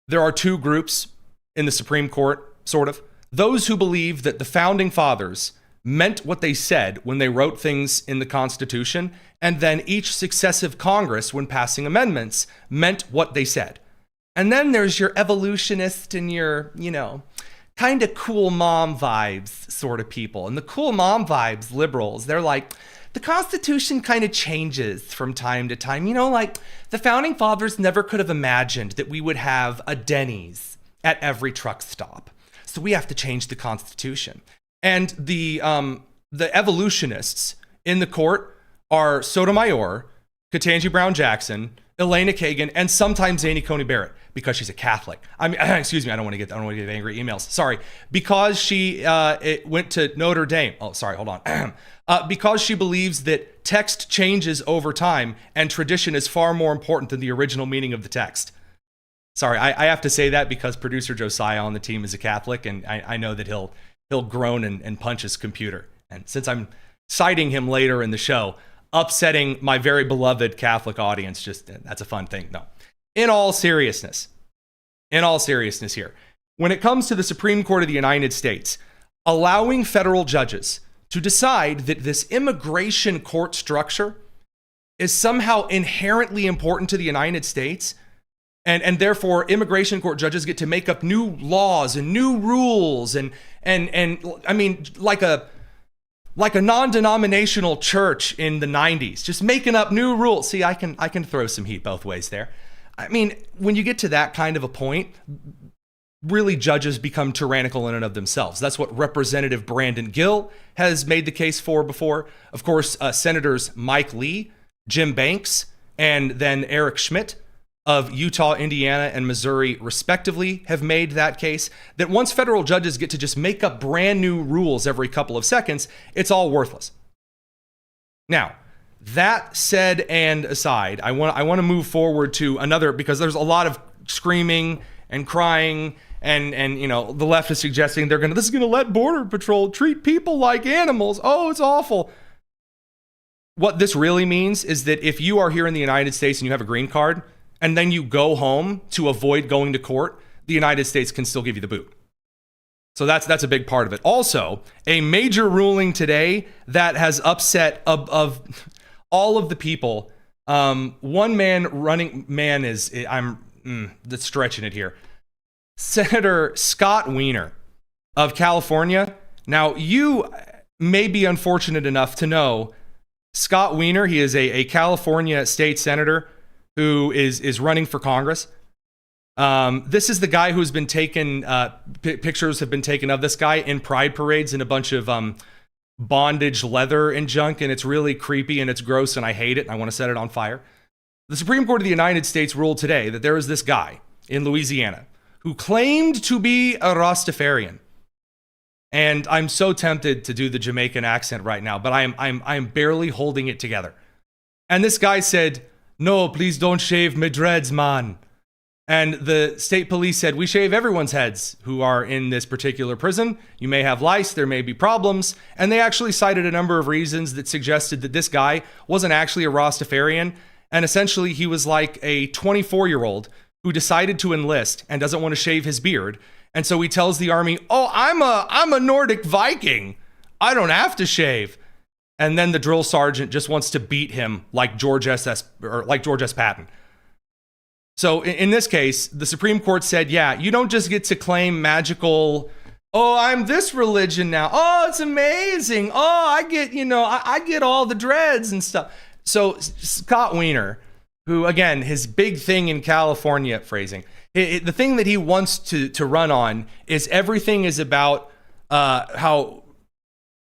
there are two groups in the Supreme Court, sort of. Those who believe that the founding fathers meant what they said when they wrote things in the Constitution, and then each successive Congress, when passing amendments, meant what they said. And then there's your evolutionist and your, kind of cool mom vibes sort of people. And the cool mom vibes liberals, they're like, the Constitution kind of changes from time to time. The founding fathers never could have imagined that we would have a Denny's at every truck stop. So we have to change the Constitution. And the evolutionists in the court are Sotomayor, Ketanji Brown Jackson, Elena Kagan, and sometimes Amy Coney Barrett, because she's a Catholic. I mean, excuse me, I don't want to get angry emails. Sorry. Because she went to Notre Dame. Oh, sorry, hold on. Because she believes that text changes over time and tradition is far more important than the original meaning of the text. Sorry, I have to say that because producer Josiah on the team is a Catholic, and I know that he'll groan and punch his computer. And since I'm citing him later in the show, upsetting my very beloved Catholic audience, that's a fun thing. No. In all seriousness here, when it comes to the Supreme Court of the United States, allowing federal judges to decide that this immigration court structure is somehow inherently important to the United States, And therefore, immigration court judges get to make up new laws and new rules. And I mean, like a non-denominational church in the 90s, just making up new rules. See, I can throw some heat both ways there. I mean, when you get to that kind of a point, really judges become tyrannical in and of themselves. That's what Representative Brandon Gill has made the case for before. Of course, Senators Mike Lee, Jim Banks, and then Eric Schmidt of Utah, Indiana, and Missouri, respectively, have made that case, that once federal judges get to just make up brand new rules every couple of seconds, it's all worthless. Now, that said and aside, I want to move forward to another, because there's a lot of screaming and crying, and you know, the left is suggesting this is gonna let Border Patrol treat people like animals. Oh, it's awful. What this really means is that if you are here in the United States and you have a green card, and then you go home to avoid going to court, the United States can still give you the boot. So that's a big part of it. Also, a major ruling today that has upset of all of the people. One man is, that's stretching it here. Senator Scott Wiener of California. Now, you may be unfortunate enough to know Scott Wiener. He is a California state senator who is running for Congress. This is the guy who's been taken, pictures have been taken of this guy in pride parades in a bunch of bondage leather and junk, and it's really creepy and it's gross and I hate it and I want to set it on fire. The Supreme Court of the United States ruled today that there is this guy in Louisiana who claimed to be a Rastafarian. And I'm so tempted to do the Jamaican accent right now, but I'm barely holding it together. And this guy said, "No, please don't shave my dreads, man." And the state police said, "We shave everyone's heads who are in this particular prison. You may have lice, there may be problems." And they actually cited a number of reasons that suggested that this guy wasn't actually a Rastafarian. And essentially, he was like a 24-year-old who decided to enlist and doesn't want to shave his beard. And so he tells the army, "Oh, I'm a Nordic Viking. I don't have to shave." And then the drill sergeant just wants to beat him like George S. Patton. So in this case, the Supreme Court said, yeah, you don't just get to claim magical, "Oh, I'm this religion now. Oh, it's amazing. Oh, I get all the dreads and stuff." So Scott Wiener, who, again, his big thing in California, the thing that he wants to run on is everything is about how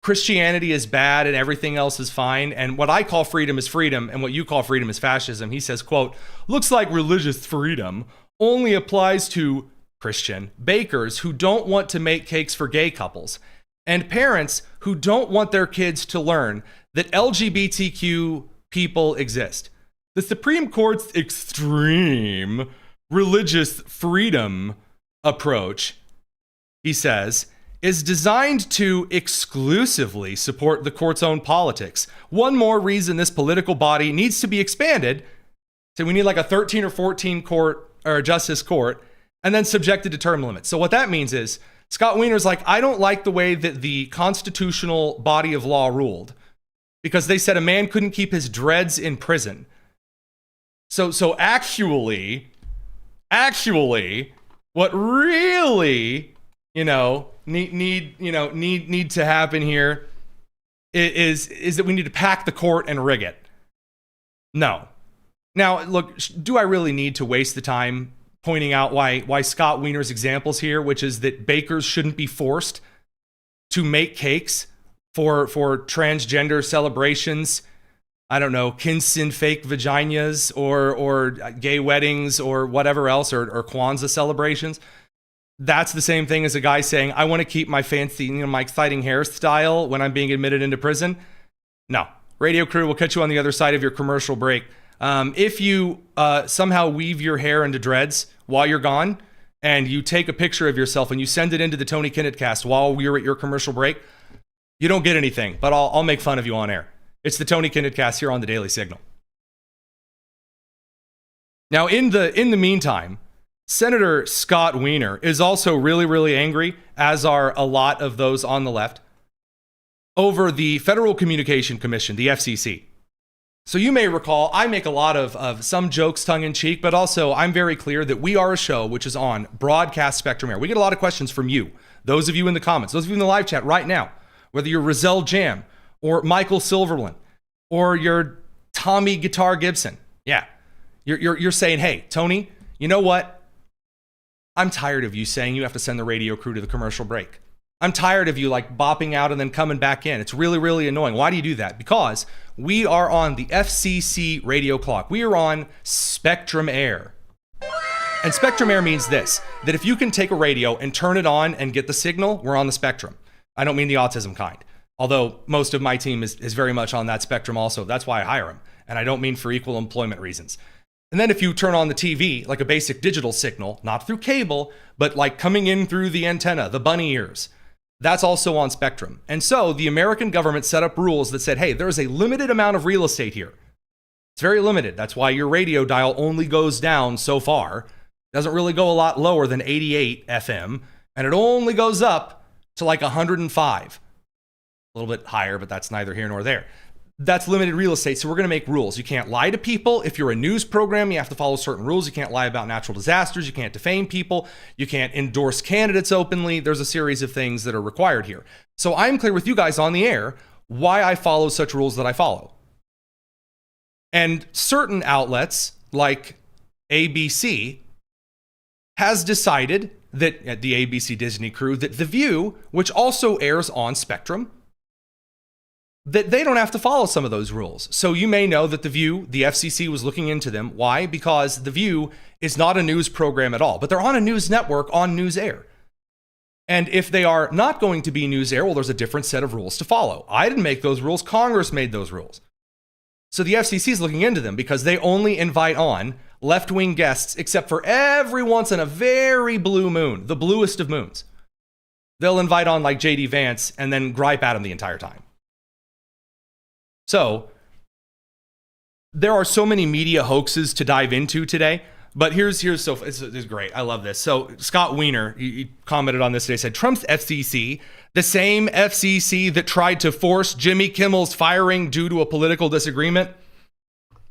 Christianity is bad and everything else is fine. And what I call freedom is freedom, and what you call freedom is fascism. He says, quote, "Looks like religious freedom only applies to Christian bakers who don't want to make cakes for gay couples, and parents who don't want their kids to learn that LGBTQ people exist. The Supreme Court's extreme religious freedom approach," he says, "is designed to exclusively support the court's own politics. One more reason this political body needs to be expanded. So we need like a 13 or 14 court or justice court, and then subjected to term limits." So what that means is Scott Wiener's like, I don't like the way that the constitutional body of law ruled, because they said a man couldn't keep his dreads in prison. So actually, what really, need to happen here is that we need to pack the court and rig it. No. Now, look, do I really need to waste the time pointing out why Scott Wiener's examples here, which is that bakers shouldn't be forced to make cakes for transgender celebrations, I don't know, Kinson fake vaginas or gay weddings or whatever else, or Kwanzaa celebrations. That's the same thing as a guy saying, I want to keep my fancy, my exciting hairstyle when I'm being admitted into prison. No. Radio crew will catch you on the other side of your commercial break. If you somehow weave your hair into dreads while you're gone, and you take a picture of yourself and you send it into the Tony Kinnett Cast while we're at your commercial break, you don't get anything, but I'll make fun of you on air. It's the Tony Kinnett Cast here on the Daily Signal. Now, in the meantime, Senator Scott Wiener is also really, really angry, as are a lot of those on the left, over the Federal Communication Commission, the FCC. So you may recall, I make a lot of some jokes tongue-in-cheek, but also I'm very clear that we are a show which is on broadcast spectrum air. We get a lot of questions from you, those of you in the comments, those of you in the live chat right now, whether you're Rizal Jam or Michael Silverland or you're Tommy Guitar Gibson. Yeah, you're saying, hey, Tony, you know what? I'm tired of you saying you have to send the radio crew to the commercial break. I'm tired of you like bopping out and then coming back in. It's really, really annoying. Why do you do that? Because we are on the FCC radio clock. We are on Spectrum Air. And Spectrum Air means this, that if you can take a radio and turn it on and get the signal, we're on the spectrum. I don't mean the autism kind. Although most of my team is very much on that spectrum also. That's why I hire them. And I don't mean for equal employment reasons. And then if you turn on the TV, like a basic digital signal, not through cable, but like coming in through the antenna, the bunny ears, that's also on spectrum. And so the American government set up rules that said, hey, there's a limited amount of real estate here. It's very limited. That's why your radio dial only goes down so far. It doesn't really go a lot lower than 88 FM. And it only goes up to like 105. A little bit higher, but that's neither here nor there. That's limited real estate, so we're going to make rules. You can't lie to people. If you're a news program, you have to follow certain rules. You can't lie about natural disasters. You can't defame people. You can't endorse candidates openly. There's a series of things that are required here. So I'm clear with you guys on the air why I follow such rules that I follow. And certain outlets, like ABC, has decided that the ABC Disney crew, that The View, which also airs on Spectrum, that they don't have to follow some of those rules. So you may know that The View, the FCC was looking into them. Why? Because The View is not a news program at all, but they're on a news network on News Air. And if they are not going to be News Air, well, there's a different set of rules to follow. I didn't make those rules. Congress made those rules. So the FCC is looking into them because they only invite on left-wing guests, except for every once in a very blue moon, the bluest of moons. They'll invite on like J.D. Vance and then gripe at him the entire time. So there are so many media hoaxes to dive into today, but here's so it's great. I love this. So Scott Wiener, he commented on this today, said Trump's FCC, the same FCC that tried to force Jimmy Kimmel's firing due to a political disagreement.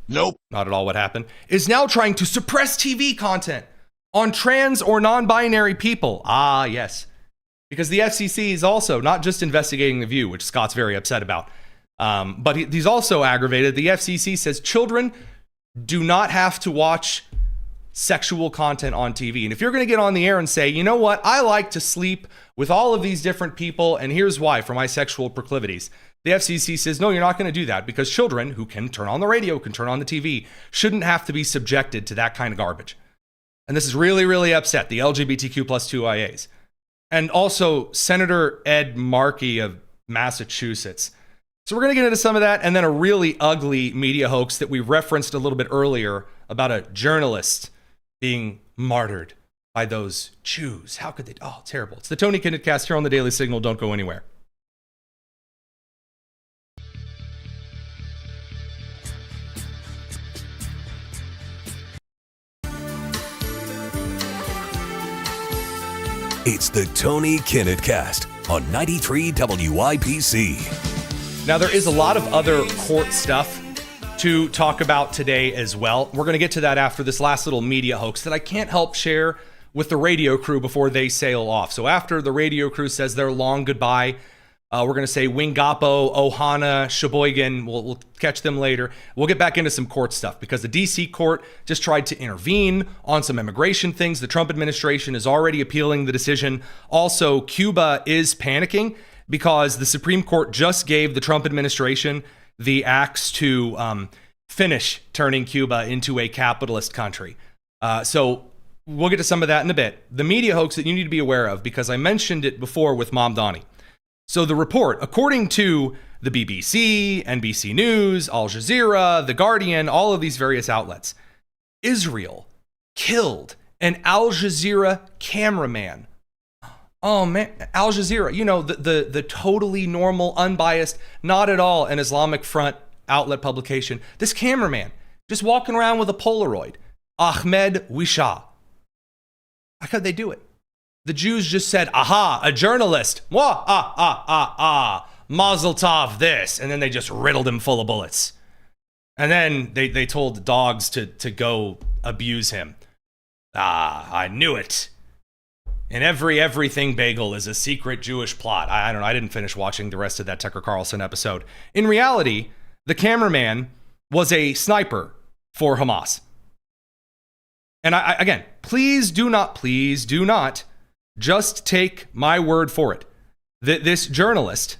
Nope. Not at all what happened. Is now trying to suppress TV content on trans or non-binary people. Ah, yes. Because the FCC is also not just investigating The View, which Scott's very upset about. But he's also aggravated. The FCC says children do not have to watch sexual content on TV. And if you're going to get on the air and say, you know what, I like to sleep with all of these different people, and here's why, for my sexual proclivities. The FCC says, no, you're not going to do that because children who can turn on the radio, can turn on the TV, shouldn't have to be subjected to that kind of garbage. And this is really, really upset the LGBTQ plus 2IAs. And also Senator Ed Markey of Massachusetts. So we're going to get into some of that, and then a really ugly media hoax that we referenced a little bit earlier about a journalist being martyred by those Jews. How could they? Oh, terrible. It's the Tony Kinnett Cast here on the Daily Signal. Don't go anywhere. It's the Tony Kinnett Cast on 93 WIBC. Now, there is a lot of other court stuff to talk about today as well. We're going to get to that after this last little media hoax that I can't help share with the radio crew before they sail off. So after the radio crew says their long goodbye, we're going to say Wingapo, Ohana, Sheboygan. We'll catch them later. We'll get back into some court stuff because the D.C. court just tried to intervene on some immigration things. The Trump administration is already appealing the decision. Also, Cuba is panicking because the Supreme Court just gave the Trump administration the axe to finish turning Cuba into a capitalist country. So we'll get to some of that in a bit. The media hoax that you need to be aware of, because I mentioned it before with Mom Donnie. So the report, according to the BBC, NBC News, Al Jazeera, The Guardian, all of these various outlets, Israel killed an Al Jazeera cameraman. Oh man, Al Jazeera, you know, the totally normal, unbiased, not at all an Islamic Front outlet publication. This cameraman just walking around with a Polaroid. Ahmed Wisha. How could they do it? The Jews just said, aha, a journalist. Mazel tov this. And then they just riddled him full of bullets. And then they told the dogs to go abuse him. I knew it. And everything bagel is a secret Jewish plot. I don't know. I didn't finish watching the rest of that Tucker Carlson episode. In reality, the cameraman was a sniper for Hamas. And again, please do not just take my word for it. This journalist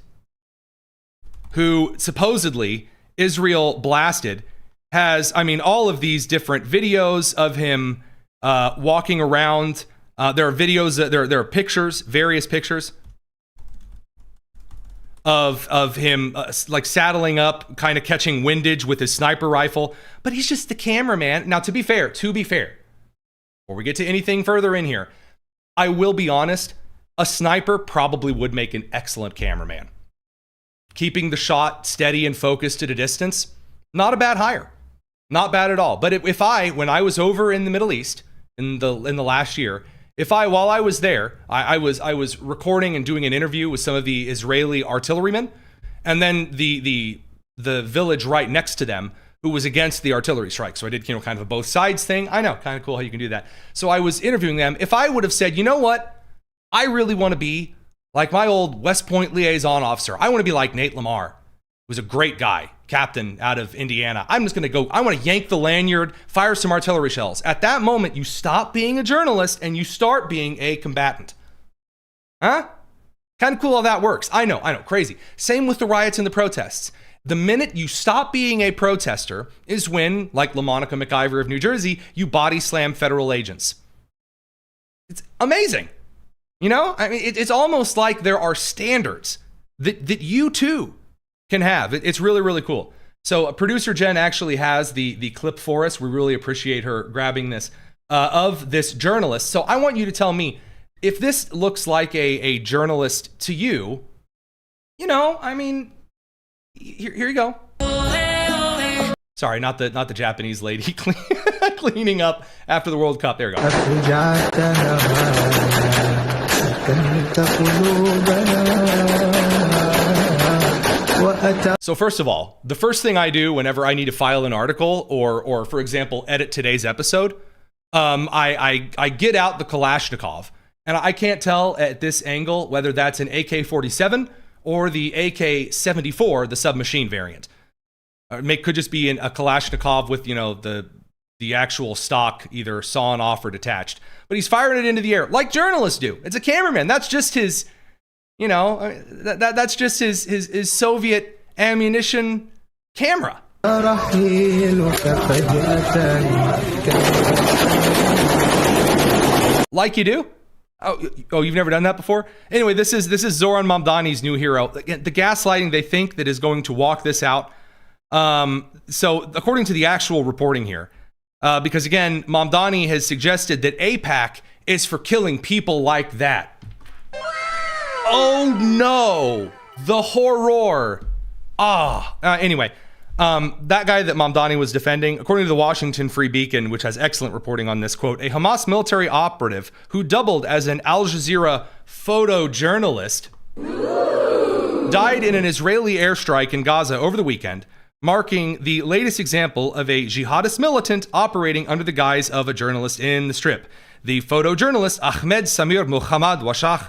who supposedly Israel blasted has, all of these different videos of him walking around. There are videos, there are pictures, various pictures of him like saddling up, kind of catching windage with his sniper rifle. But he's just the cameraman. Now, to be fair, before we get to anything further in here, I will be honest, a sniper probably would make an excellent cameraman. Keeping the shot steady and focused at a distance, not a bad hire. Not bad at all. But when I was over in the Middle East in the last year, while I was there, I was recording and doing an interview with some of the Israeli artillerymen, and then the village right next to them who was against the artillery strike. So I did, kind of a both sides thing. I know, kind of cool how you can do that. So I was interviewing them. If I would have said, you know what, I really want to be like my old West Point liaison officer. I want to be like Nate Lamar, who's a great guy, captain out of Indiana. I'm just going to go, I want to yank the lanyard, fire some artillery shells. At that moment, you stop being a journalist and you start being a combatant. Huh? Kind of cool how that works. I know, crazy. Same with the riots and the protests. The minute you stop being a protester is when, like LaMonica McIver of New Jersey, you body slam federal agents. It's amazing. It's almost like there are standards that you too can have. It's really, really cool. So producer Jen actually has the clip for us. We really appreciate her grabbing this of this journalist. So I want you to tell me if this looks like a journalist to you. Here you go. Sorry, not the Japanese lady cleaning up after the World Cup. There you go. So first of all, the first thing I do whenever I need to file an article or for example, edit today's episode, I get out the Kalashnikov, and I can't tell at this angle whether that's an AK-47 or the AK-74, the submachine variant. Could just be a Kalashnikov with, the actual stock either sawn off or detached. But he's firing it into the air like journalists do. It's a cameraman. That's just his, that's just his Soviet ammunition camera. Like you do? Oh, you've never done that before? Anyway, this is Zoran Mamdani's new hero. The gaslighting they think that is going to walk this out. So according to the actual reporting here, because again, Mamdani has suggested that AIPAC is for killing people like that. Oh no, the horror. Anyway, that guy that Mamdani was defending, according to the Washington Free Beacon, which has excellent reporting on this, quote, a Hamas military operative who doubled as an Al Jazeera photojournalist died in an Israeli airstrike in Gaza over the weekend, marking the latest example of a jihadist militant operating under the guise of a journalist in the Strip. The photojournalist Ahmed Samir Muhammad Washach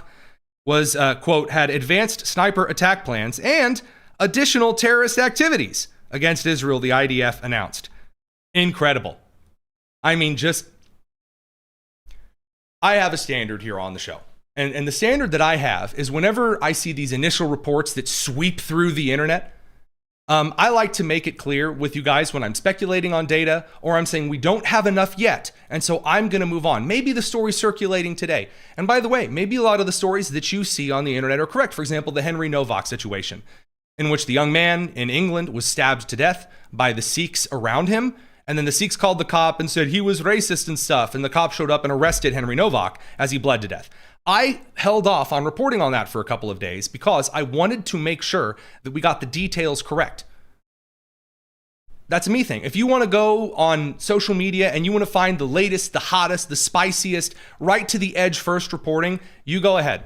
was, quote, had advanced sniper attack plans and additional terrorist activities against Israel, the IDF announced. Incredible. I have a standard here on the show. And the standard that I have is whenever I see these initial reports that sweep through the internet, I like to make it clear with you guys when I'm speculating on data or I'm saying we don't have enough yet, and so I'm going to move on. Maybe the story's circulating today. And by the way, maybe a lot of the stories that you see on the internet are correct. For example, the Henry Novak situation, in which the young man in England was stabbed to death by the Sikhs around him. And then the Sikhs called the cop and said he was racist and stuff. And the cop showed up and arrested Henry Novak as he bled to death. I held off on reporting on that for a couple of days because I wanted to make sure that we got the details correct. That's a me thing. If you want to go on social media and you want to find the latest, the hottest, the spiciest, right to the edge first reporting, you go ahead.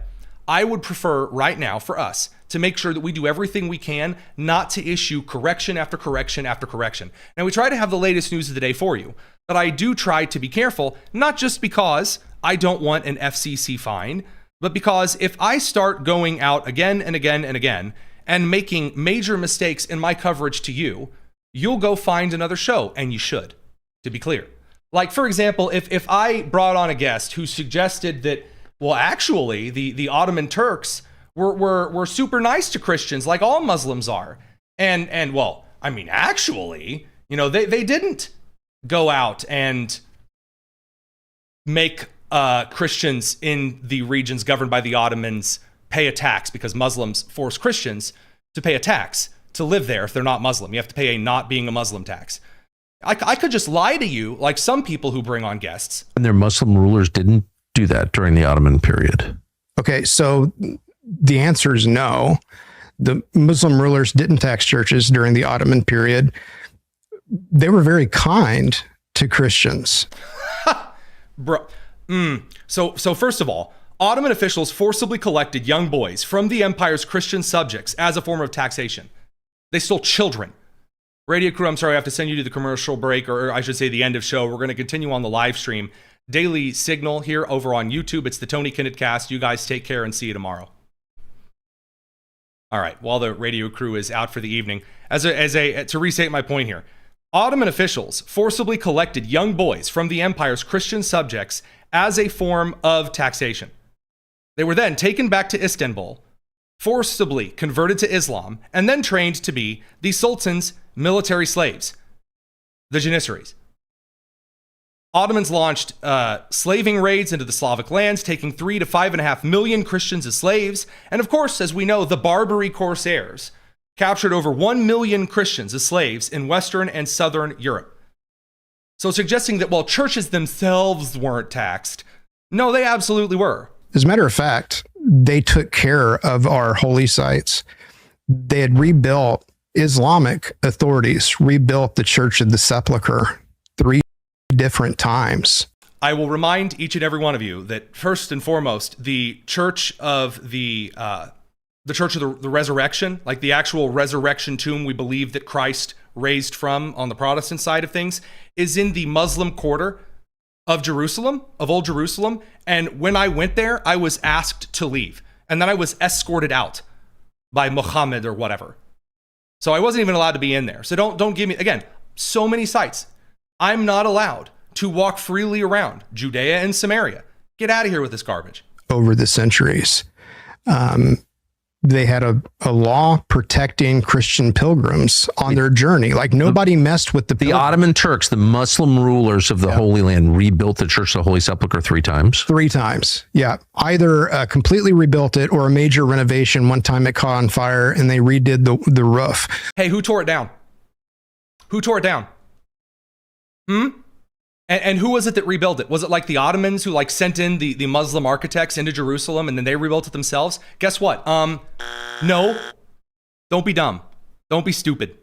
I would prefer right now for us to make sure that we do everything we can not to issue correction after correction after correction. And we try to have the latest news of the day for you. But I do try to be careful, not just because I don't want an FCC fine, but because if I start going out again and again and again and making major mistakes in my coverage to you, you'll go find another show, and you should, to be clear. Like, for example, if I brought on a guest who suggested that, well, actually, the Ottoman Turks were super nice to Christians, like all Muslims are. And well, I mean, actually, they didn't go out and make Christians in the regions governed by the Ottomans pay a tax, because Muslims force Christians to pay a tax to live there if they're not Muslim. You have to pay a not being a Muslim tax. I could just lie to you, like some people who bring on guests. And their Muslim rulers didn't do that during the Ottoman period. Okay, so the answer is no. The Muslim rulers didn't tax churches during the Ottoman period. They were very kind to Christians. Bro. So first of all, Ottoman officials forcibly collected young boys from the empire's Christian subjects as a form of taxation. They stole children. Radio crew, I'm sorry, I have to send you to the commercial break, or I should say the end of show. We're going to continue on the live stream. Daily Signal here over on YouTube. It's the Tony Kinnett Cast. You guys take care and see you tomorrow. All right, while the radio crew is out for the evening, to restate my point here, Ottoman officials forcibly collected young boys from the empire's Christian subjects as a form of taxation. They were then taken back to Istanbul, forcibly converted to Islam, and then trained to be the Sultan's military slaves, the Janissaries. Ottomans launched slaving raids into the Slavic lands, taking 3 to 5.5 million Christians as slaves. And of course, as we know, the Barbary Corsairs captured over 1 million Christians as slaves in Western and Southern Europe. So suggesting that, well, churches themselves weren't taxed. No, they absolutely were. As a matter of fact, they took care of our holy sites. They had rebuilt, Islamic authorities rebuilt the Church of the Sepulchre 3 different times. I will remind each and every one of you that first and foremost, the Church of the Resurrection, like the actual resurrection tomb we believe that Christ raised from on the Protestant side of things, is in the Muslim quarter of Jerusalem, of Old Jerusalem. And when I went there, I was asked to leave. And then I was escorted out by Muhammad or whatever. So I wasn't even allowed to be in there. So don't give me, again, so many sites. I'm not allowed to walk freely around Judea and Samaria. Get out of here with this garbage. Over the centuries, they had a law protecting Christian pilgrims on their journey. Like nobody messed with the Ottoman Turks, the Muslim rulers of the Holy Land, rebuilt the Church of the Holy Sepulchre 3 times. 3 times. Yeah. Either completely rebuilt it or a major renovation. One time it caught on fire and they redid the roof. Hey, who tore it down? Who tore it down? And who was it that rebuilt it? Was it like the Ottomans who like sent in the Muslim architects into Jerusalem and then they rebuilt it themselves? Guess what? No. Don't be dumb. Don't be stupid.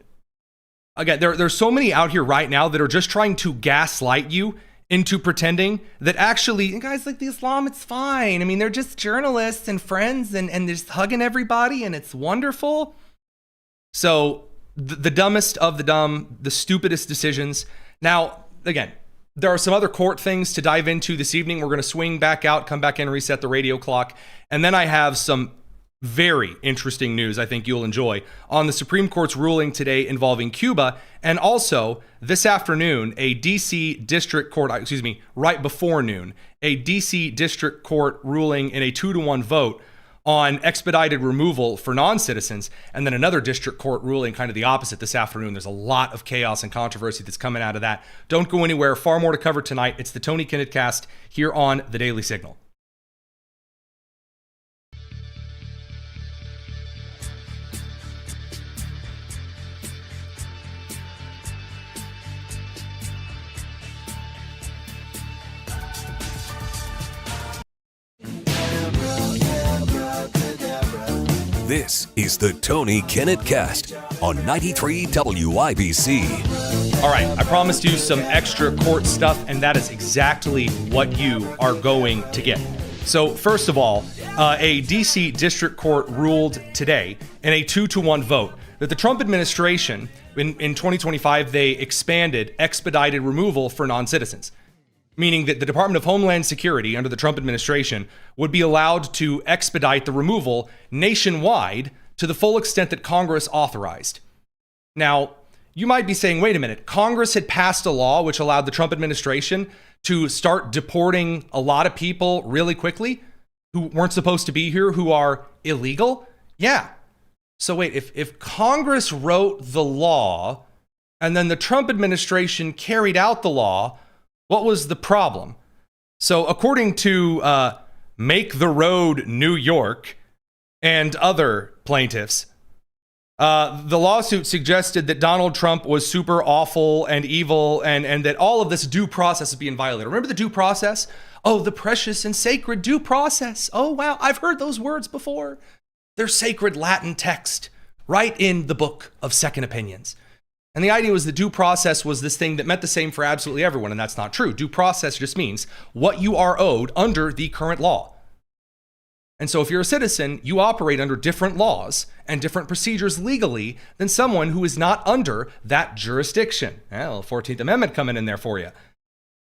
Again, there's so many out here right now that are just trying to gaslight you into pretending that actually, guys, like the Islam, it's fine. I mean, they're just journalists and friends and they're just hugging everybody and it's wonderful. So the dumbest of the dumb, the stupidest decisions. Now, again, there are some other court things to dive into this evening. We're going to swing back out, come back in, reset the radio clock. And then I have some very interesting news I think you'll enjoy on the Supreme Court's ruling today involving Cuba. And also this afternoon, a DC District Court, right before noon, a DC District Court ruling in a 2-to-1 vote on expedited removal for non-citizens, and then another district court ruling kind of the opposite this afternoon. There's a lot of chaos and controversy that's coming out of that. Don't go anywhere. Far more to cover tonight. It's the Tony Kinnett Cast here on the Daily Signal. This is the Tony Kinnett Cast on 93 WIBC. All right, I promised you some extra court stuff, and that is exactly what you are going to get. So first of all, A D.C. District Court ruled today in a 2-1 vote that the Trump administration, in 2025, they expanded expedited removal for non-citizens, meaning that the Department of Homeland Security under the Trump administration would be allowed to expedite the removal nationwide to the full extent that Congress authorized. Now, you might be saying, wait a minute, Congress had passed a law which allowed the Trump administration to start deporting a lot of people really quickly who weren't supposed to be here, who are illegal? Yeah. So wait, if Congress wrote the law and then the Trump administration carried out the law, what was the problem? So according to Make the Road New York and other plaintiffs, the lawsuit suggested that Donald Trump was super awful and evil and that all of this due process is being violated. Remember the due process? Oh, the precious and sacred due process. Oh, wow. I've heard those words before. They're sacred Latin text right in the book of Second Opinions. And the idea was the due process was this thing that meant the same for absolutely everyone, and that's not true. Due process just means what you are owed under the current law. And so if you're a citizen, you operate under different laws and different procedures legally than someone who is not under that jurisdiction. Well, 14th Amendment coming in there for you.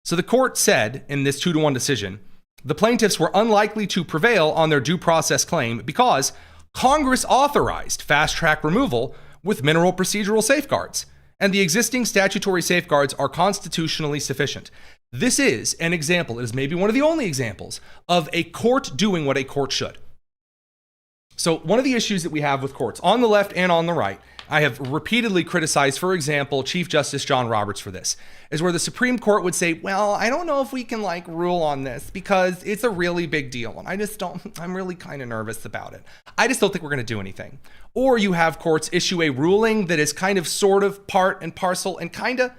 So the court said in this 2-1 decision, the plaintiffs were unlikely to prevail on their due process claim because Congress authorized fast-track removal with minimal procedural safeguards, and the existing statutory safeguards are constitutionally sufficient. This is an example, it is maybe one of the only examples, of a court doing what a court should. So one of the issues that we have with courts, on the left and on the right, I have repeatedly criticized, for example, Chief Justice John Roberts for this, is where the Supreme Court would say, well, I don't know if we can rule on this because it's a really big deal. And I'm really kind of nervous about it. I just don't think we're going to do anything. Or you have courts issue a ruling that is kind of sort of part and parcel and kind of,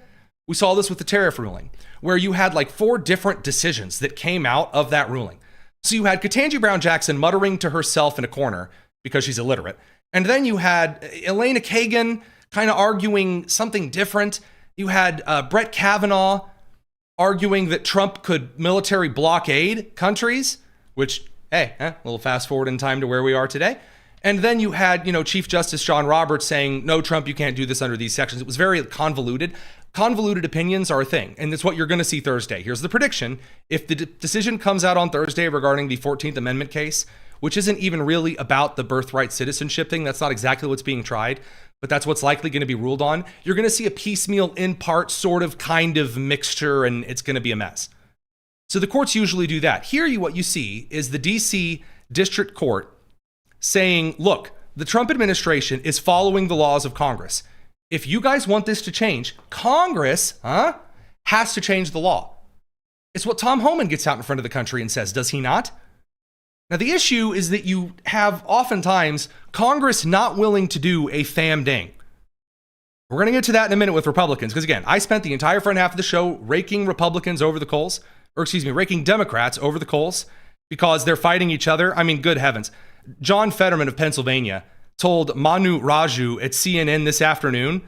we saw this with the tariff ruling, where you had 4 different decisions that came out of that ruling. So you had Ketanji Brown Jackson muttering to herself in a corner because she's illiterate. And then you had Elena Kagan kind of arguing something different. You had Brett Kavanaugh arguing that Trump could military blockade countries, which, hey, a little fast forward in time to where we are today. And then you had, Chief Justice John Roberts saying, no, Trump, you can't do this under these sections. It was very convoluted. Convoluted opinions are a thing, and it's what you're going to see Thursday. Here's the prediction. If the decision comes out on Thursday regarding the 14th Amendment case, which isn't even really about the birthright citizenship thing, that's not exactly what's being tried, but that's what's likely going to be ruled on, you're going to see a piecemeal, in part, sort of, kind of mixture, and it's going to be a mess. So the courts usually do that. Here, what you see is the D.C. District Court saying, look, the Trump administration is following the laws of Congress. If you guys want this to change, Congress has to change the law. It's what Tom Homan gets out in front of the country and says, does he not? Now, the issue is that you have oftentimes Congress not willing to do a damn thing. We're going to get to that in a minute with Republicans, because again, I spent the entire front half of the show raking Republicans over the coals, raking Democrats over the coals because they're fighting each other. I mean, good heavens. John Fetterman of Pennsylvania told Manu Raju at CNN this afternoon,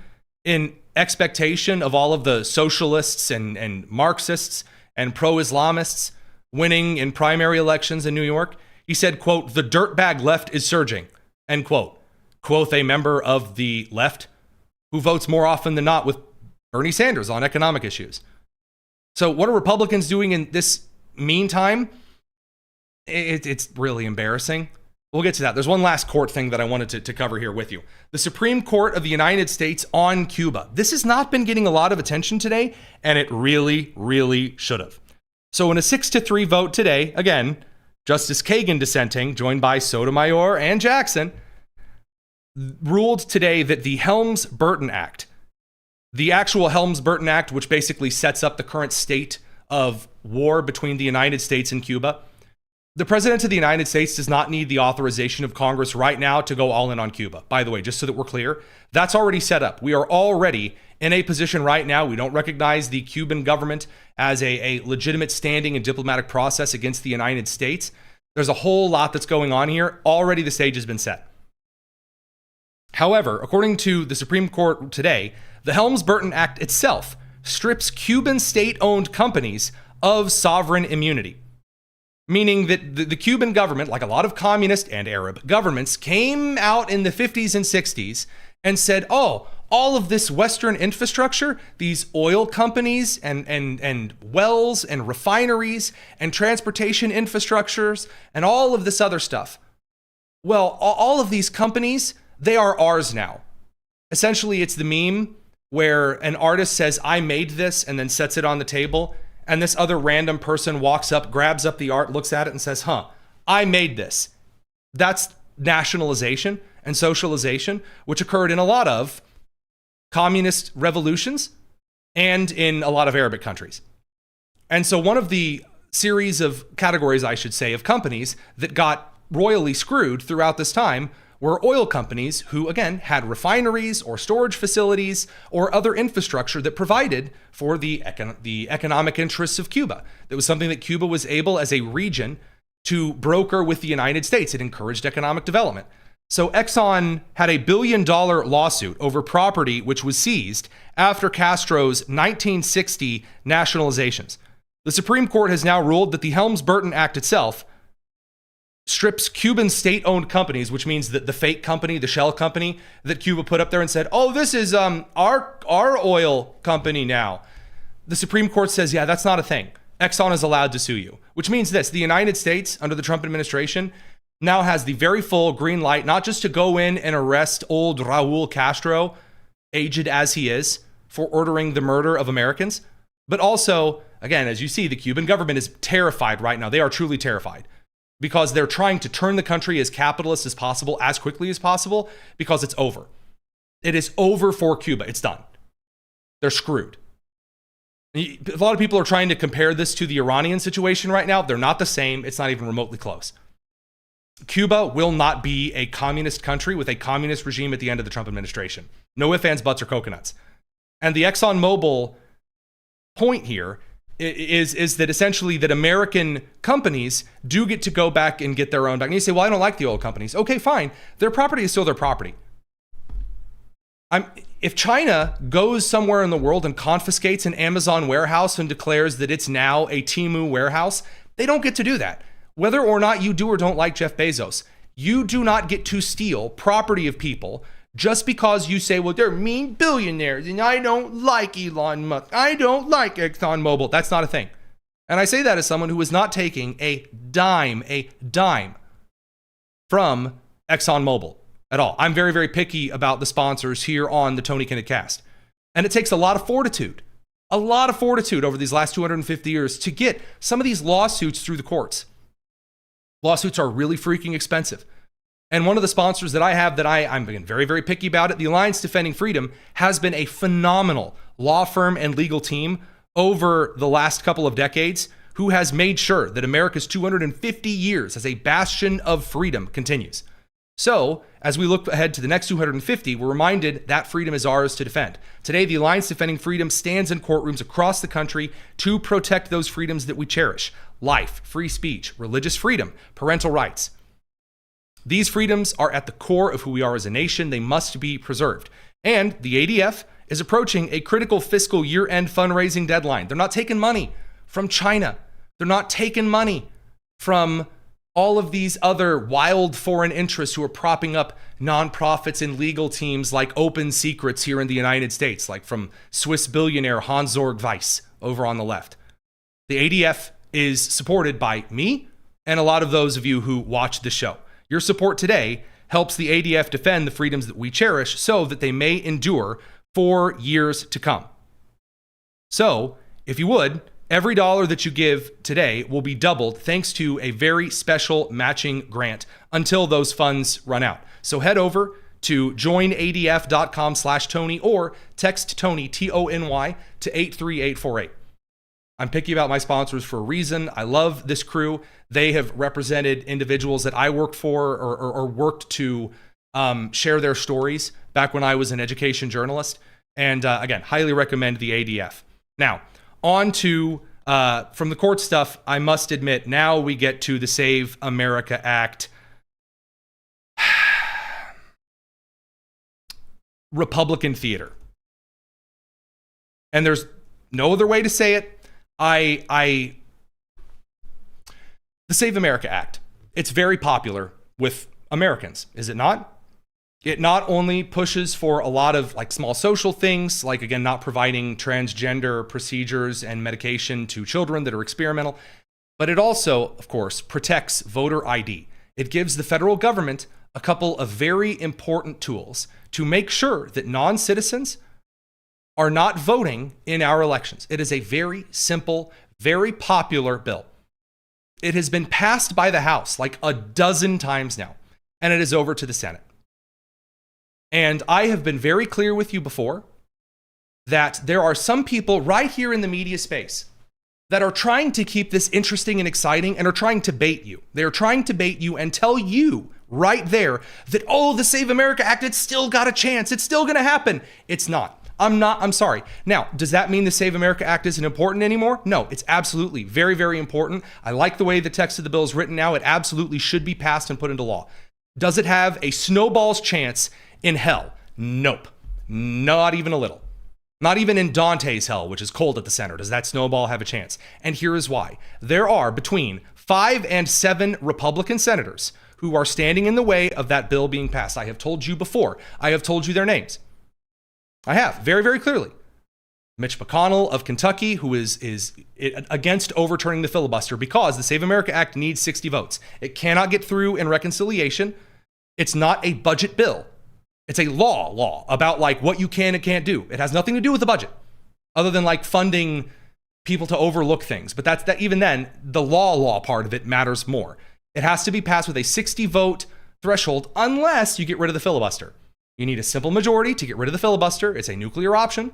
in expectation of all of the socialists and Marxists and pro-Islamists winning in primary elections in New York, he said, quote, the dirtbag left is surging, end quote. Quote, a member of the left who votes more often than not with Bernie Sanders on economic issues. So what are Republicans doing in this meantime? It's really embarrassing. We'll get to that. There's one last court thing that I wanted to cover here with you. The Supreme Court of the United States on Cuba. This has not been getting a lot of attention today, and it really, really should have. So in a 6-3 vote today, again, Justice Kagan dissenting, joined by Sotomayor and Jackson, ruled today that the Helms-Burton Act, the actual Helms-Burton Act, which basically sets up the current state of war between the United States and Cuba, the President of the United States does not need the authorization of Congress right now to go all in on Cuba. By the way, just so that we're clear, that's already set up. We are already in a position right now. We don't recognize the Cuban government as a legitimate standing and diplomatic process against the United States. There's a whole lot that's going on here. Already the stage has been set. However, according to the Supreme Court today, the Helms-Burton Act itself strips Cuban state-owned companies of sovereign immunity. meaning that the Cuban government, like a lot of communist and Arab governments, came out in the 50s and 60s and said, oh, all of this Western infrastructure, these oil companies and wells and refineries and transportation infrastructures and all of this other stuff, well, all of these companies, they are ours now. Essentially, it's the meme where an artist says, I made this, and then sets it on the table. And this other random person walks up, grabs up the art, looks at it and says, I made this. That's nationalization and socialization, which occurred in a lot of communist revolutions and in a lot of Arabic countries. And so one of the series of categories, I should say, of companies that got royally screwed throughout this time were oil companies who, again, had refineries or storage facilities or other infrastructure that provided for the economic interests of Cuba. That was something that Cuba was able, as a region, to broker with the United States. It encouraged economic development. So Exxon had a $1 billion lawsuit over property which was seized after Castro's 1960 nationalizations. The Supreme Court has now ruled that the Helms-Burton Act itself strips Cuban state-owned companies, which means that the fake company, the shell company that Cuba put up there and said, oh, this is our oil company now. The Supreme Court says, yeah, that's not a thing. Exxon is allowed to sue you, which means this: the United States, under the Trump administration, now has the very full green light, not just to go in and arrest old Raul Castro, aged as he is, for ordering the murder of Americans, but also, again, as you see, the Cuban government is terrified right now. They are truly terrified, because they're trying to turn the country as capitalist as possible, as quickly as possible, because it's over. It is over for Cuba. It's done. They're screwed. A lot of people are trying to compare this to the Iranian situation right now. They're not the same. It's not even remotely close. Cuba will not be a communist country with a communist regime at the end of the Trump administration. No ifs, ands, buts, or coconuts. And the ExxonMobil point here is that essentially that American companies do get to go back and get their own back. And you say, well, I don't like the oil companies. Okay, fine. Their property is still their property. If China goes somewhere in the world and confiscates an Amazon warehouse and declares that it's now a Temu warehouse, they don't get to do that. Whether or not you do or don't like Jeff Bezos, you do not get to steal property of people just because you say, well, they're mean billionaires and I don't like Elon Musk. I don't like ExxonMobil. That's not a thing. And I say that as someone who is not taking a dime from ExxonMobil at all. I'm very, very picky about the sponsors here on the Tony Kinnett Cast. And it takes a lot of fortitude over these last 250 years to get some of these lawsuits through the courts. Lawsuits are really freaking expensive. And one of the sponsors that I have that I'm being very, very picky about it, the Alliance Defending Freedom, has been a phenomenal law firm and legal team over the last couple of decades who has made sure that America's 250 years as a bastion of freedom continues. So, as we look ahead to the next 250, we're reminded that freedom is ours to defend. Today, the Alliance Defending Freedom stands in courtrooms across the country to protect those freedoms that we cherish: life, free speech, religious freedom, parental rights. These freedoms are at the core of who we are as a nation. They must be preserved. And the ADF is approaching a critical fiscal year-end fundraising deadline. They're not taking money from China. They're not taking money from all of these other wild foreign interests who are propping up nonprofits and legal teams like Open Secrets here in the United States, like from Swiss billionaire Hans-Jörg Weiss over on the left. The ADF is supported by me and a lot of those of you who watch the show. Your support today helps the ADF defend the freedoms that we cherish so that they may endure for years to come. So, if you would, every dollar that you give today will be doubled thanks to a very special matching grant until those funds run out. So head over to joinadf.com/Tony or text Tony, Tony, to 83848. I'm picky about my sponsors for a reason. I love this crew. They have represented individuals that I worked for or worked to share their stories back when I was an education journalist. And again, highly recommend the ADF. Now, on to, from the court stuff, I must admit, now we get to the Save America Act. Republican theater. And there's no other way to say it. The The Save America Act. It's very popular with Americans, is it not? It not only pushes for a lot of like small social things, like again, not providing transgender procedures and medication to children that are experimental, but it also, of course, protects voter ID. It gives the federal government a couple of very important tools to make sure that non-citizens are not voting in our elections. It is a very simple, very popular bill. It has been passed by the House like a dozen times now, and it is over to the Senate. And I have been very clear with you before that there are some people right here in the media space that are trying to keep this interesting and exciting and are trying to bait you. They're trying to bait you and tell you right there that, oh, the Save America Act, it's still got a chance. It's still going to happen. It's not. I'm sorry. Now, does that mean the Save America Act isn't important anymore? No, it's absolutely very, very important. I like the way the text of the bill is written now. It absolutely should be passed and put into law. Does it have a snowball's chance in hell? Nope. Not even a little. Not even in Dante's hell, which is cold at the center, does that snowball have a chance. And here is why. There are between 5 and 7 Republican senators who are standing in the way of that bill being passed. I have told you before. I have told you their names. I have, very, very clearly. Mitch McConnell of Kentucky, who is against overturning the filibuster because the Save America Act needs 60 votes. It cannot get through in reconciliation. It's not a budget bill. It's a law about like what you can and can't do. It has nothing to do with the budget other than like funding people to overlook things. But that's that. Even then, the law part of it matters more. It has to be passed with a 60 vote threshold unless you get rid of the filibuster. You need a simple majority to get rid of the filibuster. It's a nuclear option.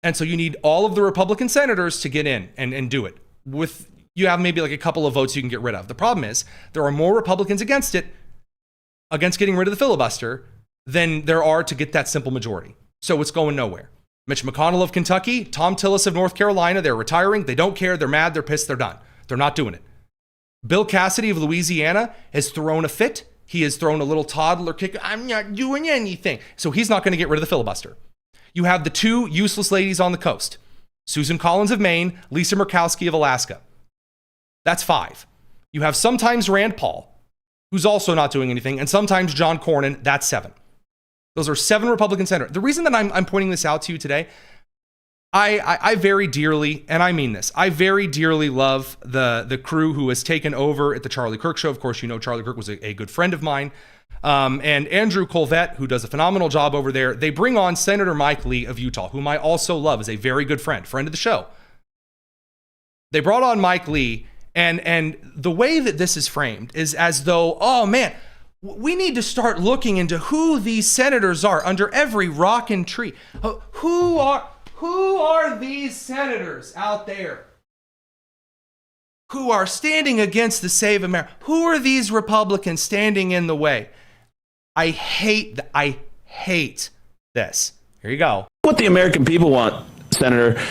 And so you need all of the Republican senators to get in and do it. You have maybe like a couple of votes you can get rid of. The problem is there are more Republicans against getting rid of the filibuster than there are to get that simple majority. So it's going nowhere. Mitch McConnell of Kentucky, Tom Tillis of North Carolina, they're retiring. They don't care. They're mad. They're pissed. They're done. They're not doing it. Bill Cassidy of Louisiana has thrown a fit. He has thrown a little toddler kick. I'm not doing anything. So he's not going to get rid of the filibuster. You have the 2 useless ladies on the coast, Susan Collins of Maine, Lisa Murkowski of Alaska. That's 5. You have sometimes Rand Paul, who's also not doing anything, and sometimes John Cornyn. That's 7. Those are 7 Republican senators. The reason that I'm pointing this out to you today, I very dearly, and I mean this, I very dearly love the crew who has taken over at the Charlie Kirk Show. Of course, you know Charlie Kirk was a good friend of mine. And Andrew Colvette, who does a phenomenal job over there. They bring on Senator Mike Lee of Utah, whom I also love, is a very good friend of the show. They brought on Mike Lee, and the way that this is framed is as though, oh man, we need to start looking into who these senators are under every rock and tree. Who are these senators out there who are standing against the Save America? Who are these Republicans standing in the way? I hate this. Here you go. What the American people want, Senator,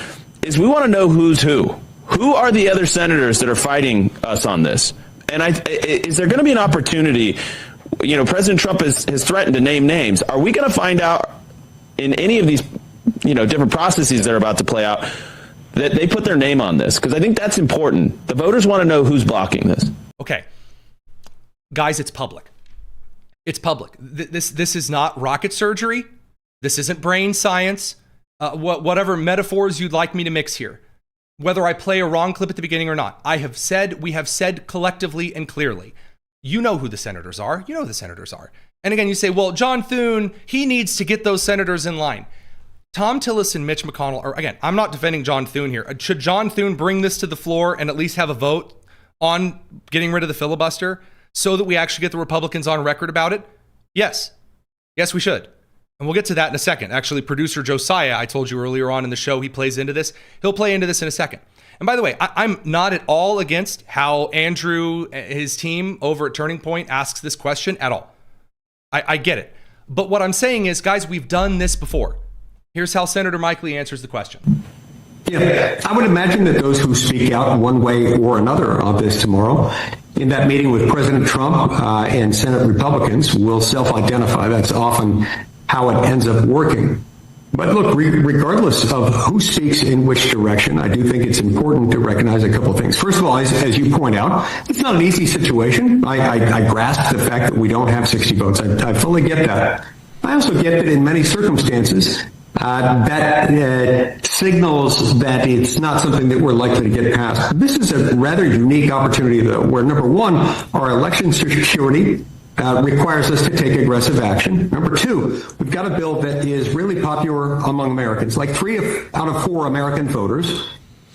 is we want to know who's who. Who are the other senators that are fighting us on this? And is there going to be an opportunity? You know, President Trump has threatened to name names. Are we going to find out in any of these, different processes that are about to play out that they put their name on this? Because I think that's important. The voters want to know who's blocking this. Okay. Guys, it's public. It's public. This is not rocket surgery. This isn't brain science. Whatever metaphors you'd like me to mix here. Whether I play a wrong clip at the beginning or not, we have said collectively and clearly, you know who the senators are. You know who the senators are. And again, you say, well, John Thune, he needs to get those senators in line. Tom Tillis and Mitch McConnell are, again, I'm not defending John Thune here. Should John Thune bring this to the floor and at least have a vote on getting rid of the filibuster so that we actually get the Republicans on record about it? Yes. Yes, we should. And we'll get to that in a second. Actually, producer Josiah, I told you earlier on in the show, he plays into this. He'll play into this in a second. And by the way, I'm not at all against how Andrew, his team over at Turning Point asks this question at all. I get it. But what I'm saying is, guys, we've done this before. Here's how Senator Mike Lee answers the question. Yeah, I would imagine that those who speak out one way or another on this tomorrow, in that meeting with President Trump and Senate Republicans, will self-identify. That's often how it ends up working. But look, regardless of who speaks in which direction, I do think it's important to recognize a couple of things. First of all, as you point out, it's not an easy situation. I grasp the fact that we don't have 60 votes. I fully get that. I also get that in many circumstances, that signals that it's not something that we're likely to get passed. This is a rather unique opportunity, though, where, number one, our election security requires us to take aggressive action. Number two, we've got a bill that is really popular among Americans. Like 3 out of 4 American voters,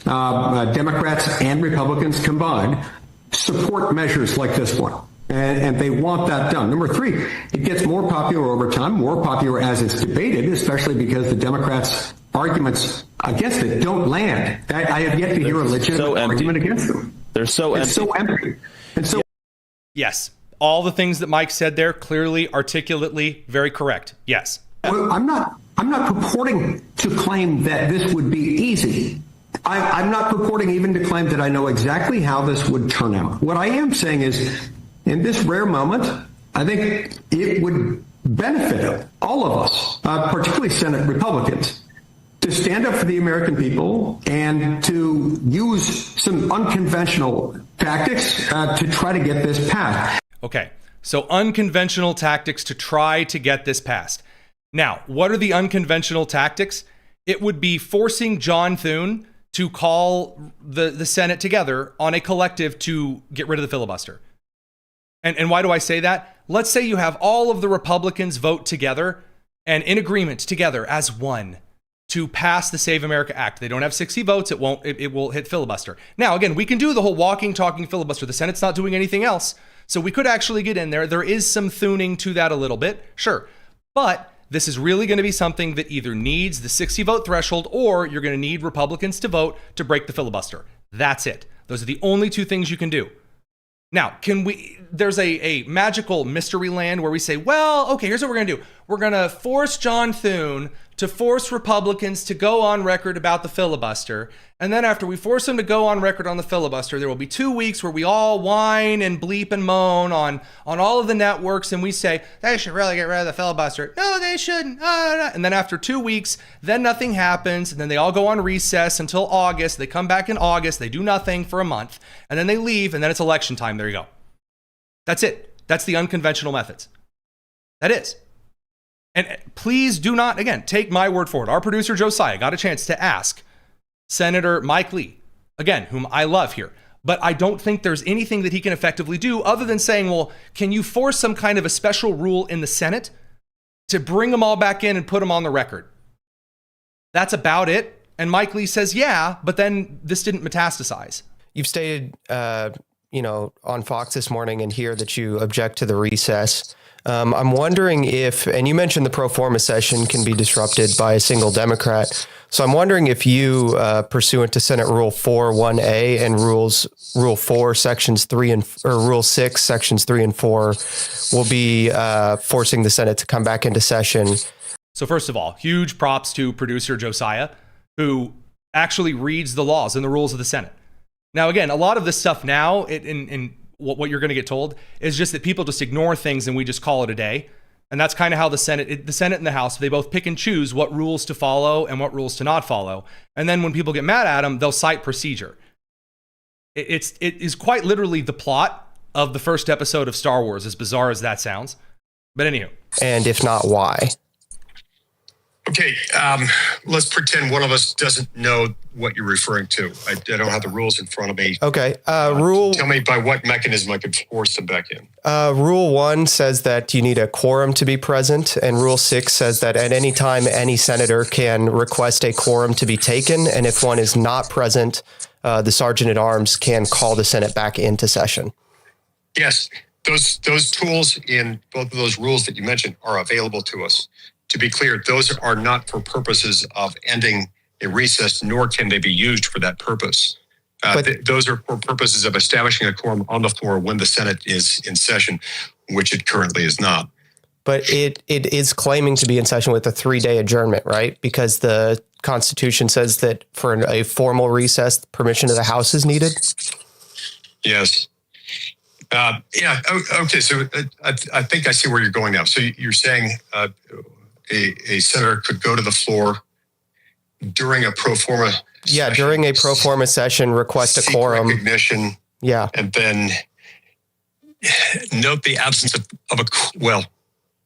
Democrats and Republicans combined, support measures like this one. And they want that done. Number 3, it gets more popular over time, more popular as it's debated, especially because the Democrats' arguments against it don't land. I have yet to hear a legitimate argument against them. They're so empty. It's so empty. And so, yes, all the things that Mike said there, clearly, articulately, very correct. Yes. Well, I'm not purporting to claim that this would be easy. I'm not purporting even to claim that I know exactly how this would turn out. What I am saying is, in this rare moment, I think it would benefit all of us, particularly Senate Republicans, to stand up for the American people and to use some unconventional tactics to try to get this passed. Okay, so unconventional tactics to try to get this passed. Now, what are the unconventional tactics? It would be forcing John Thune to call the Senate together on a collective to get rid of the filibuster. And why do I say that? Let's say you have all of the Republicans vote together and in agreement together as one to pass the Save America Act. They don't have 60 votes. It will hit filibuster. Now, again, we can do the whole walking, talking filibuster. The Senate's not doing anything else. So we could actually get in there. There is some thuning to that a little bit. Sure. But this is really going to be something that either needs the 60 vote threshold or you're going to need Republicans to vote to break the filibuster. That's it. Those are the only 2 things you can do. Now, there's a magical mystery land where we say, well, okay, here's what we're going to do. We're going to force John Thune to force Republicans to go on record about the filibuster. And then after we force them to go on record on the filibuster, there will be 2 weeks where we all whine and bleep and moan on all of the networks. And we say, they should really get rid of the filibuster. No, they shouldn't. And then after 2 weeks, then nothing happens. And then they all go on recess until August. They come back in August. They do nothing for a month. And then they leave. And then it's election time. There you go. That's it. That's the unconventional methods. That is. And please do not, again, take my word for it. Our producer, Josiah, got a chance to ask Senator Mike Lee, again, whom I love here, but I don't think there's anything that he can effectively do other than saying, well, can you force some kind of a special rule in the Senate to bring them all back in and put them on the record? That's about it. And Mike Lee says, yeah, but then this didn't metastasize. You've stated, on Fox this morning and here that you object to the recess. I'm wondering if, and you mentioned the pro forma session can be disrupted by a single Democrat. So I'm wondering if you, pursuant to Senate Rule 4(1)A and Rule 4, Sections 3 or Rule 6, Sections 3 and 4, will be forcing the Senate to come back into session. So first of all, huge props to producer Josiah, who actually reads the laws and the rules of the Senate. Now, again, a lot of this stuff now, in what you're going to get told is just that people just ignore things and we just call it a day. And that's kind of how the Senate and the House, they both pick and choose what rules to follow and what rules to not follow. And then when people get mad at them, they'll cite procedure. It is quite literally the plot of the first episode of Star Wars, as bizarre as that sounds. But anywho. And if not, why? Okay, let's pretend one of us doesn't know what you're referring to. I don't have the rules in front of me. Okay, tell me by what mechanism I could force them back in. Rule 1 says that you need a quorum to be present, and Rule 6 says that at any time, any senator can request a quorum to be taken, and if one is not present, the Sergeant-at-Arms can call the Senate back into session. Yes, those tools in both of those rules that you mentioned are available to us. To be clear, those are not for purposes of ending a recess, nor can they be used for that purpose. Those are for purposes of establishing a quorum on the floor when the Senate is in session, which it currently is not. But it is claiming to be in session with a 3-day adjournment, right? Because the Constitution says that for a formal recess, permission of the House is needed? Yes. Okay. So I think I see where you're going now. So you're saying a senator could go to the floor during a pro forma. Yeah, during a pro forma session, request a quorum. Recognition. Yeah. And then note the absence of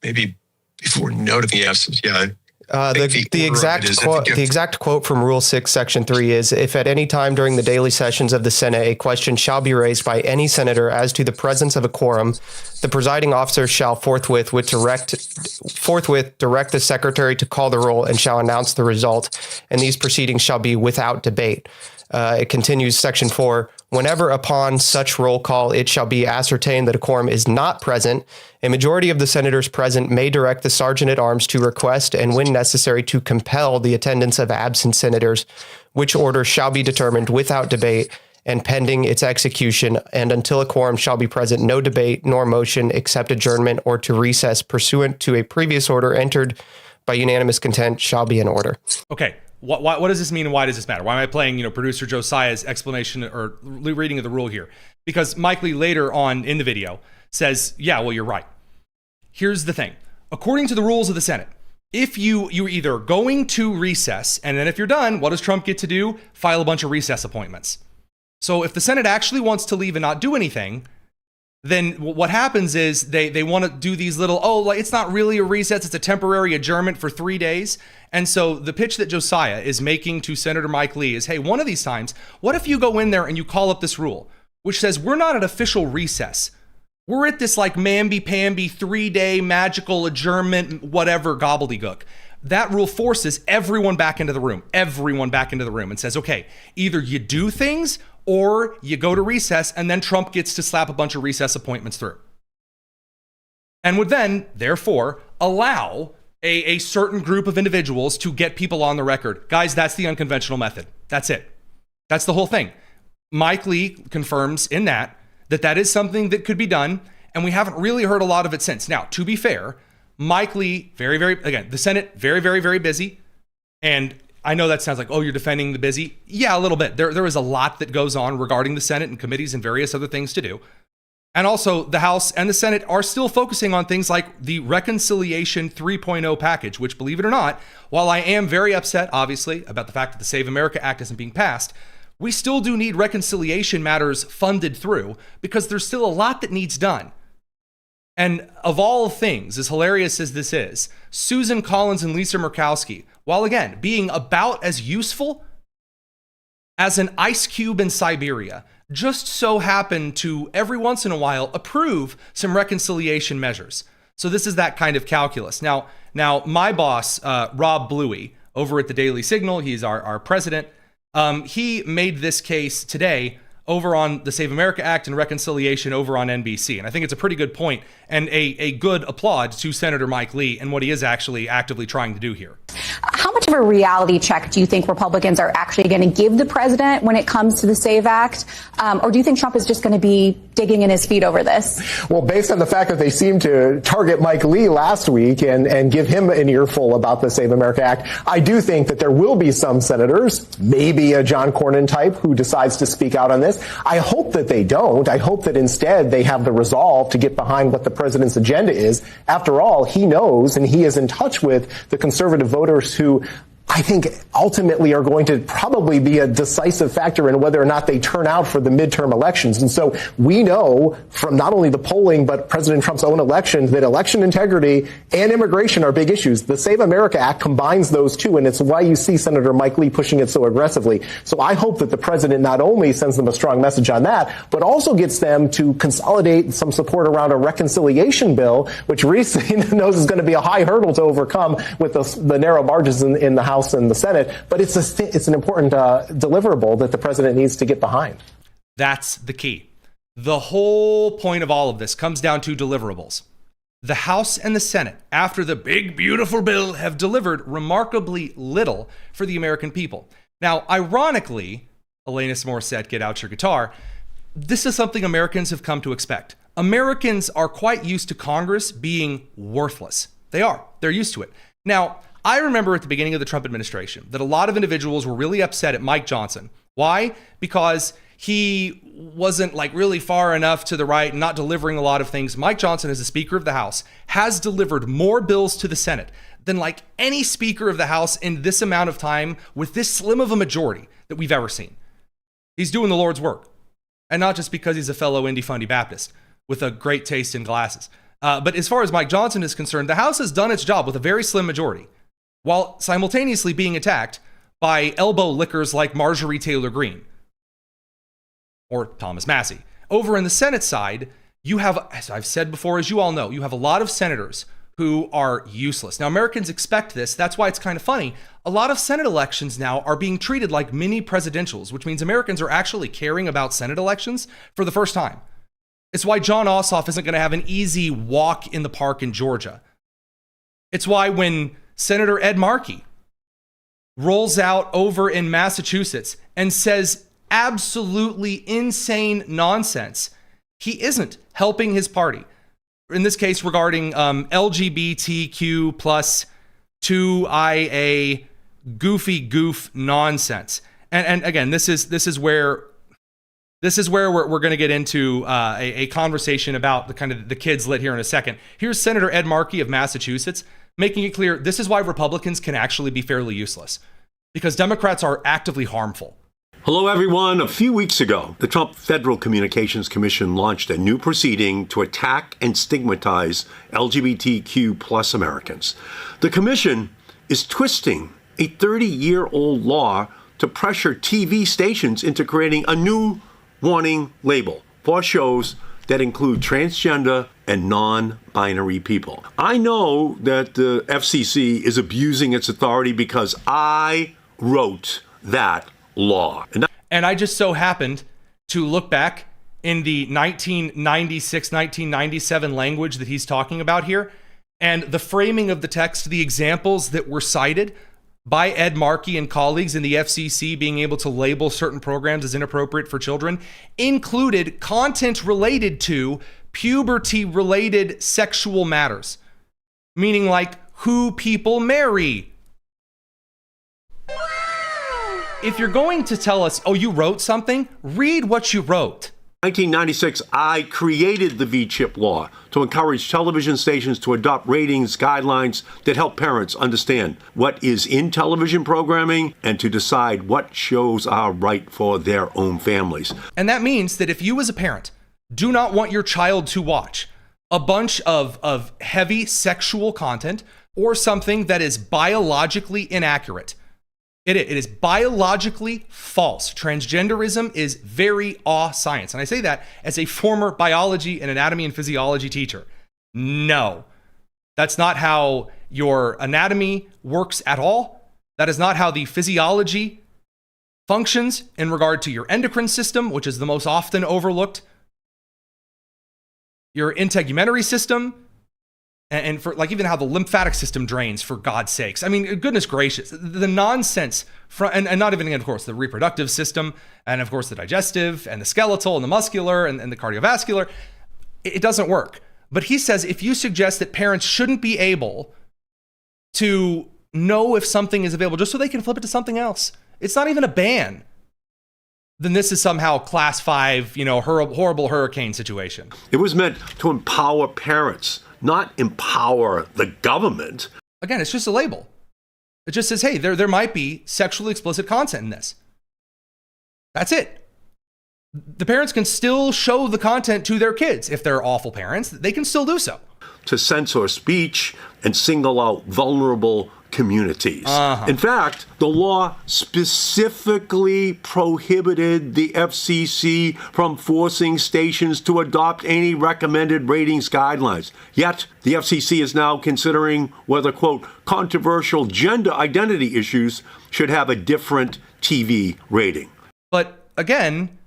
maybe before noting the absence. Yeah. The exact quote from Rule 6, Section 3 is, if at any time during the daily sessions of the Senate a question shall be raised by any senator as to the presence of a quorum, the presiding officer shall forthwith direct the secretary to call the roll and shall announce the result, and these proceedings shall be without debate. It continues, Section 4, whenever upon such roll call it shall be ascertained that a quorum is not present, a majority of the senators present may direct the sergeant at arms to request and, when necessary, to compel the attendance of absent senators, which order shall be determined without debate and pending its execution, and until a quorum shall be present, no debate nor motion except adjournment or to recess pursuant to a previous order entered by unanimous consent shall be in order. Okay. What does this mean and why does this matter? Why am I playing, producer Josiah's explanation or reading of the rule here? Because Mike Lee later on in the video says, yeah, well, you're right. Here's the thing. According to the rules of the Senate, if you're either going to recess, and then if you're done, what does Trump get to do? File a bunch of recess appointments. So if the Senate actually wants to leave and not do anything, then what happens is they want to do these little, it's not really a recess, it's a temporary adjournment for 3 days. And so the pitch that Josiah is making to Senator Mike Lee is, hey, one of these times, what if you go in there and you call up this rule, which says we're not at official recess. We're at this mamby-pamby 3-day magical adjournment, whatever gobbledygook. That rule forces everyone back into the room, and says, okay, either you do things or you go to recess, and then Trump gets to slap a bunch of recess appointments through. And would then, therefore, allow a certain group of individuals to get people on the record. Guys, that's the unconventional method. That's it. That's the whole thing. Mike Lee confirms in that is something that could be done, and we haven't really heard a lot of it since. Now, to be fair, Mike Lee, the Senate, very, very, very busy, and I know that sounds like, you're defending the busy. Yeah, a little bit. There is a lot that goes on regarding the Senate and committees and various other things to do. And also, the House and the Senate are still focusing on things like the Reconciliation 3.0 package, which, believe it or not, while I am very upset, obviously, about the fact that the Save America Act isn't being passed, we still do need reconciliation matters funded through because there's still a lot that needs done. And of all things, as hilarious as this is, Susan Collins and Lisa Murkowski, while again being about as useful as an ice cube in Siberia, just so happen to every once in a while approve some reconciliation measures. So this is that kind of calculus. Now my boss, Rob Bluey, over at the Daily Signal, he's our president, he made this case today over on the Save America Act and reconciliation over on NBC. And I think it's a pretty good point and a good applaud to Senator Mike Lee and what he is actually actively trying to do here. How much of a reality check do you think Republicans are actually going to give the president when it comes to the SAVE Act? Or do you think Trump is just going to be digging in his feet over this? Well, based on the fact that they seemed to target Mike Lee last week and give him an earful about the Save America Act, I do think that there will be some senators, maybe a John Cornyn type, who decides to speak out on this. I hope that they don't. I hope that instead they have the resolve to get behind what the president's agenda is. After all, he knows and he is in touch with the conservative voters who I think ultimately are going to probably be a decisive factor in whether or not they turn out for the midterm elections. And so we know from not only the polling, but President Trump's own elections, that election integrity and immigration are big issues. The Save America Act combines those two, and it's why you see Senator Mike Lee pushing it so aggressively. So I hope that the president not only sends them a strong message on that, but also gets them to consolidate some support around a reconciliation bill, which Reese knows is going to be a high hurdle to overcome with the narrow margins in the House and the Senate, but it's an important deliverable that the president needs to get behind. That's the key. The whole point of all of this comes down to deliverables. The House and the Senate, after the big, beautiful bill, have delivered remarkably little for the American people. Now, ironically, Alanis Morissette, get out your guitar, this is something Americans have come to expect. Americans are quite used to Congress being worthless. They are. They're used to it. Now, I remember at the beginning of the Trump administration that a lot of individuals were really upset at Mike Johnson. Why? Because he wasn't like really far enough to the right and not delivering a lot of things. Mike Johnson, as the Speaker of the House, has delivered more bills to the Senate than like any Speaker of the House in this amount of time with this slim of a majority that we've ever seen. He's doing the Lord's work. And not just because he's a fellow indie fundy Baptist with a great taste in glasses. But as far as Mike Johnson is concerned, the House has done its job with a very slim majority while simultaneously being attacked by elbow lickers like Marjorie Taylor Greene or Thomas Massey. Over in the Senate side, you have, as I've said before, as you all know, you have a lot of senators who are useless. Now, Americans expect this. That's why it's kind of funny. A lot of Senate elections now are being treated like mini presidentials, which means Americans are actually caring about Senate elections for the first time. It's why John Ossoff isn't going to have an easy walk in the park in Georgia. It's why when Senator Ed Markey rolls out over in Massachusetts and says absolutely insane nonsense, he isn't helping his party. In this case, regarding LGBTQ plus 2IA goofy goof nonsense. And again, this is where we're going to get into a conversation about the kind of the kids lit here in a second. Here's Senator Ed Markey of Massachusetts making it clear this is why Republicans can actually be fairly useless, because Democrats are actively harmful. Hello, everyone. A few weeks ago, the Trump Federal Communications Commission launched a new proceeding to attack and stigmatize LGBTQ plus Americans. The commission is twisting a 30-year-old law to pressure TV stations into creating a new warning label for shows that include transgender and non-binary people. I know that the FCC is abusing its authority because I wrote that law. And I just so happened to look back in the 1996, 1997 language that he's talking about here, and the framing of the text, the examples that were cited by Ed Markey and colleagues in the FCC being able to label certain programs as inappropriate for children included content related to puberty-related sexual matters, meaning like who people marry. If you're going to tell us, oh, you wrote something, read what you wrote. 1996, I created the V-chip law to encourage television stations to adopt ratings guidelines that help parents understand what is in television programming and to decide what shows are right for their own families. And that means that if you as a parent do not want your child to watch a bunch of heavy sexual content or something that is biologically inaccurate, it is biologically false. Transgenderism is very science. And I say that as a former biology and anatomy and physiology teacher. No, that's not how your anatomy works at all. That is not how the physiology functions in regard to your endocrine system, which is the most often overlooked, your integumentary system, and for like even how the lymphatic system drains, for God's sakes. I mean, goodness gracious, the nonsense and not even, of course, the reproductive system, and of course the digestive and the skeletal and the muscular and the cardiovascular, it doesn't work. But he says if you suggest that parents shouldn't be able to know if something is available just so they can flip it to something else, it's not even a ban, then this is somehow class 5, horrible hurricane situation. It was meant to empower parents, not empower the government. Again, it's just a label. It just says, hey, there might be sexually explicit content in this. That's it. The parents can still show the content to their kids. If they're awful parents, they can still do so. To censor speech and single out vulnerable communities. In fact, the law specifically prohibited the FCC from forcing stations to adopt any recommended ratings guidelines. Yet, the FCC is now considering whether, quote, controversial gender identity issues should have a different TV rating. But again,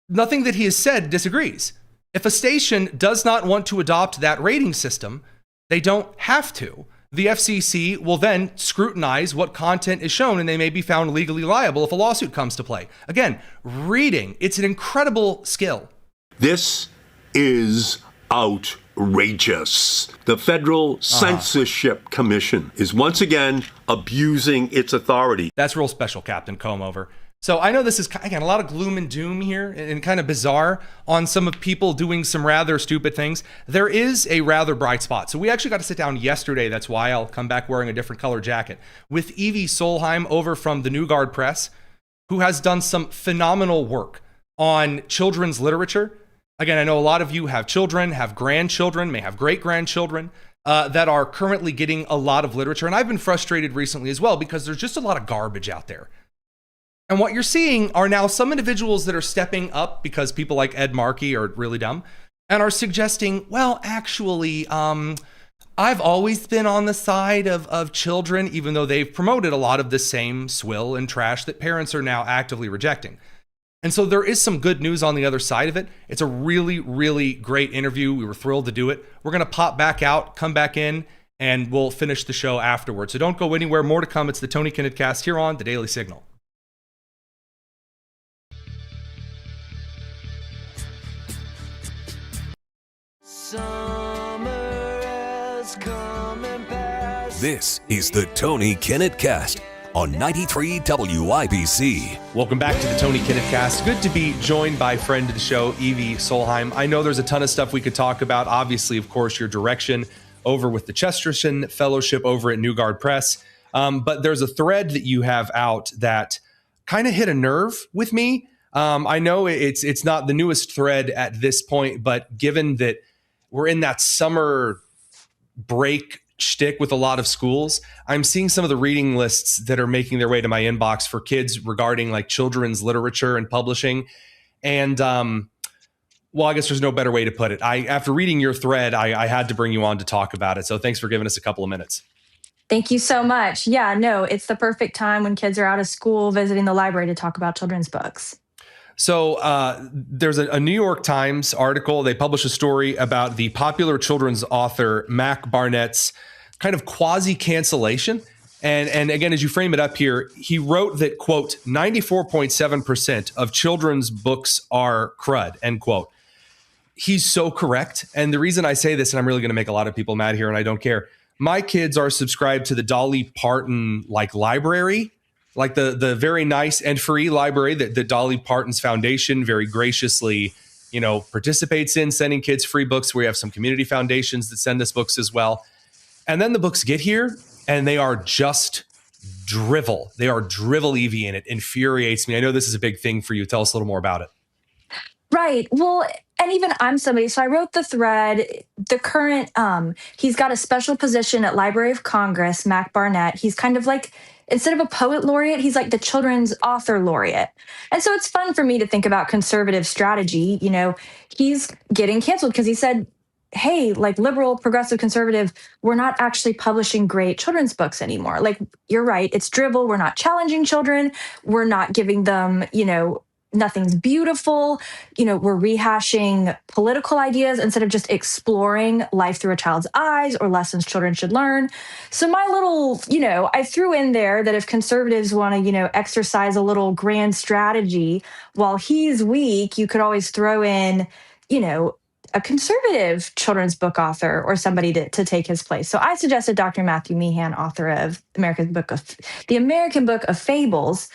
nothing that he has said disagrees. If a station does not want to adopt that rating system, they don't have to. The FCC will then scrutinize what content is shown, and they may be found legally liable if a lawsuit comes to play. Again, reading, it's an incredible skill. This is outrageous. The Federal Censorship Commission is once again abusing its authority. That's real special, Captain Combe over. So I know this is, again, a lot of gloom and doom here and kind of bizarre on some of people doing some rather stupid things. There is a rather bright spot. So we actually got to sit down yesterday. That's why I'll come back wearing a different color jacket with Evie Solheim over from the New Guard Press, who has done some phenomenal work on children's literature. Again, I know a lot of you have children, have grandchildren, may have great-grandchildren that are currently getting a lot of literature. And I've been frustrated recently as well because there's just a lot of garbage out there. And what you're seeing are now some individuals that are stepping up because people like Ed Markey are really dumb and are suggesting, well, actually, I've always been on the side of children, even though they've promoted a lot of the same swill and trash that parents are now actively rejecting. And so there is some good news on the other side of it. It's a really, really great interview. We were thrilled to do it. We're going to pop back out, come back in, and we'll finish the show afterwards. So don't go anywhere. More to come. It's the Tony Kinnett Cast here on The Daily Signal. This is the Tony Kinnett Cast on 93 WIBC. Welcome back to the Tony Kinnett Cast. Good to be joined by friend of the show, Evie Solheim. I know there's a ton of stuff we could talk about. Obviously, of course, your direction over with the Chesterton Fellowship over at New Guard Press. But there's a thread that you have out that kind of hit a nerve with me. I know it's not the newest thread at this point, but given that we're in that summer break shtick with a lot of schools, I'm seeing some of the reading lists that are making their way to my inbox for kids regarding like children's literature and publishing. And well, I guess there's no better way to put it. After reading your thread, I had to bring you on to talk about it. So thanks for giving us a couple of minutes. Thank you so much. Yeah, no, it's the perfect time when kids are out of school visiting the library to talk about children's books. So there's a New York Times article. They published a story about the popular children's author Mac Barnett's kind of quasi-cancellation. And again, as you frame it up here, he wrote that, quote, 94.7% of children's books are crud, end quote. He's so correct. And the reason I say this, and I'm really going to make a lot of people mad here, and I don't care. My kids are subscribed to the Dolly Parton library, like the very nice and free library that the Dolly Parton's Foundation very graciously, participates in, sending kids free books. We have some community foundations that send us books as well. And then the books get here and they are just drivel. They are drivel, Evie, and it infuriates me. I know this is a big thing for you. Tell us a little more about it. Right. Well, and even I'm somebody, so I wrote the thread, the current, he's got a special position at Library of Congress, Mac Barnett. He's kind of like, instead of a poet laureate, he's like the children's author laureate. And so it's fun for me to think about conservative strategy. He's getting canceled because he said, hey, liberal, progressive, conservative, we're not actually publishing great children's books anymore. You're right. It's drivel. We're not challenging children. We're not giving them, nothing's beautiful. We're rehashing political ideas instead of just exploring life through a child's eyes or lessons children should learn. So my little, I threw in there that if conservatives want to, exercise a little grand strategy while he's weak, you could always throw in, a conservative children's book author or somebody to take his place. So I suggested Dr. Matthew Meehan, author of the American Book of Fables.